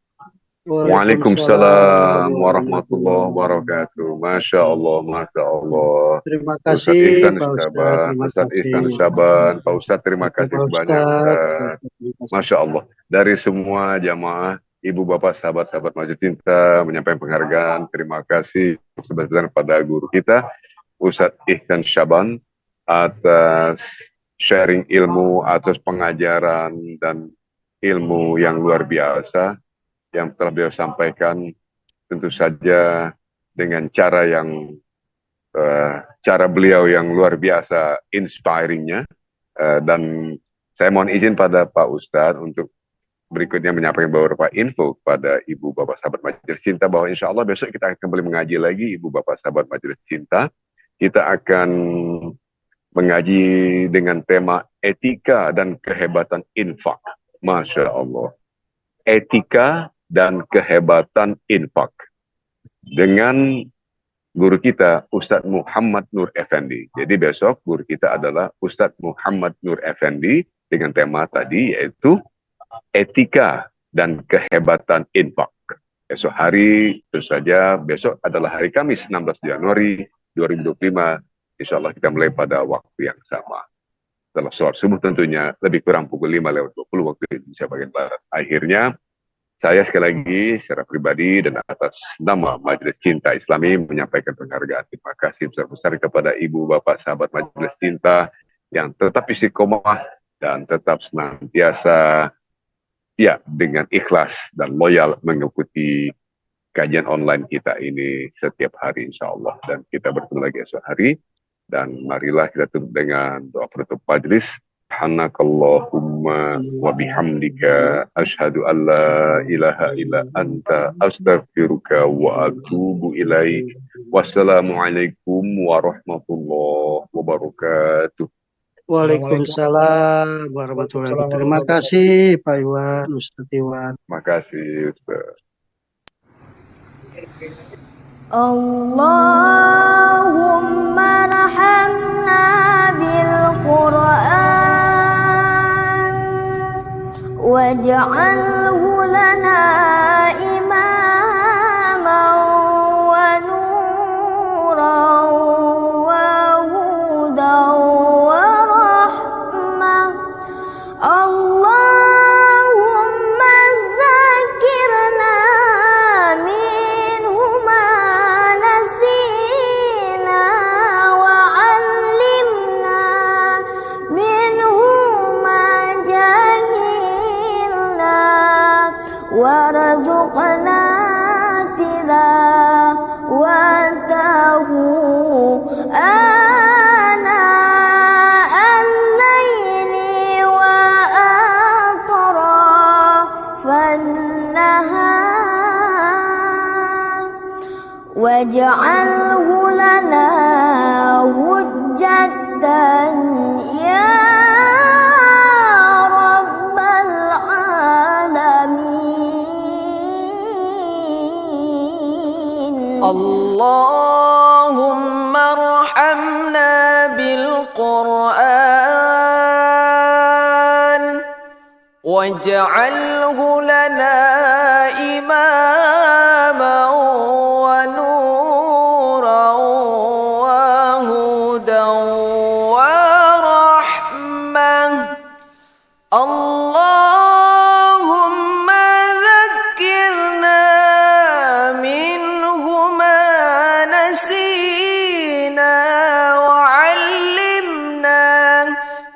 Waalaikumsalam warahmatullahi wabarakatuh. Masya Allah, Masya Allah. Terima Ustaz kasih Ihsan Pak Ustadz, Syaban, terima Ustaz kasih Ihsan Syaban, Pak Ustadz terima Pak kasih banyak Ustadz, Ustaz. terima kasih. Masya Allah. Dari semua jamaah, ibu bapak sahabat-sahabat Majelis Cinta menyampaikan penghargaan. Terima kasih sebesar pada guru kita Ustaz Ihsan Syaban atas sharing ilmu, atas pengajaran dan ilmu yang luar biasa yang telah beliau sampaikan. Tentu saja dengan cara cara beliau yang luar biasa inspiringnya. Dan saya mohon izin pada Pak Ustadz untuk berikutnya menyampaikan beberapa info kepada Ibu Bapak Sahabat Majelis Cinta bahwa insya Allah besok kita akan kembali mengaji lagi Ibu Bapak Sahabat Majelis Cinta. Kita akan mengaji dengan tema etika dan kehebatan infak. Masya Allah. Etika dan kehebatan infak. Dengan guru kita Ustadz Muhammad Nur Effendi. Jadi besok guru kita adalah Ustadz Muhammad Nur Effendi dengan tema tadi yaitu etika dan kehebatan infak. Esok hari, tentu saja besok adalah hari Kamis 16 Januari 2025. Insya Allah kita mulai pada waktu yang sama. Setelah sholat subuh tentunya lebih kurang pukul 5:20 waktu Indonesia bagian Barat. Akhirnya saya sekali lagi secara pribadi dan atas nama Majelis Cinta Islami menyampaikan penghargaan. Terima kasih besar-besar kepada Ibu Bapak Sahabat Majelis Cinta yang tetap istiqomah dan tetap senantiasa ya dengan ikhlas dan loyal mengikuti kajian online kita ini setiap hari insya Allah. Dan kita bertemu lagi esok hari. Dan marilah kita tutup dengan doa penutup majelis. Subhanakallahumma wa bihamdika asyhadu an la ilaha illa anta astaghfiruka wa atubu ilaik. Wassalamualaikum warahmatullahi wabarakatuh. Waalaikumsalam warahmatullahi wabarakatuh. Terima kasih Pak Iwan, Ustadz Iwan. Terima kasih Ustaz. Allahumma rahamna bil Qur'an waj'alhu lana imaman wa nuran wa hudan wa rahmah. Allahumma dzakirna minhu ma nasina wa 'allimna minhu ma jahilna warzuqna tilawatahu ana al-laili wa atrafan nahar waj'alhu lana hujjatan ya rabbal alamin. Allahumma arhamna bil Qur'an waj'alhu lana imaman wa nuran wa hudan wa rahmah. Allahumma dhakkirna minhu ma nasina wa 'allimna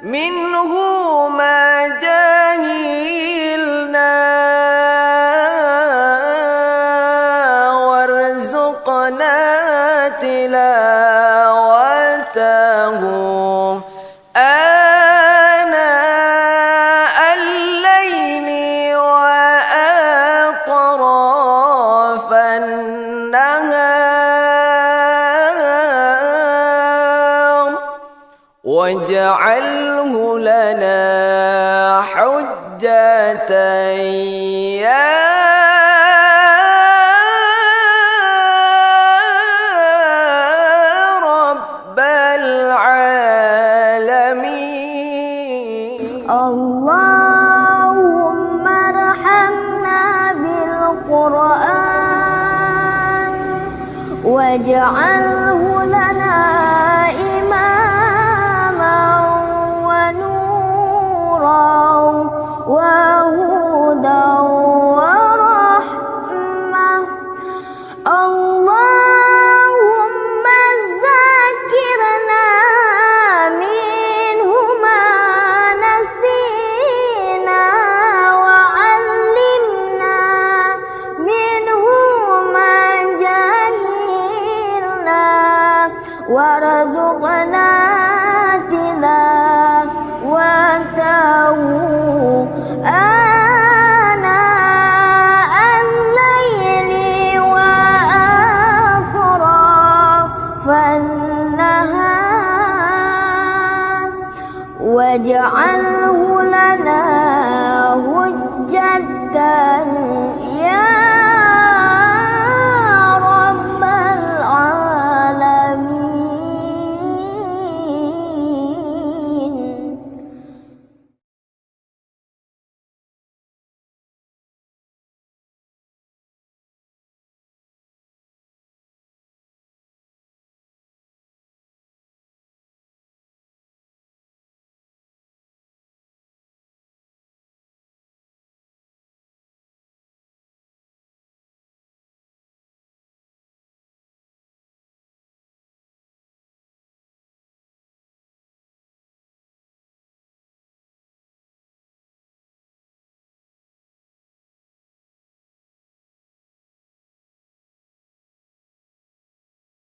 minhu ma jahilna warzuqna tilawatahu ana al-laili wa atrafan nahar waj'alhu lana hujjatan ya rabbal alamin. Allahumma rahamna bil Qur'an waj'alhu lana imaman wa nuran wa hudan wa rahmah. Allahumma dzakirna minhu ma nasina wa 'allimna minhu ma jahilna warzuqna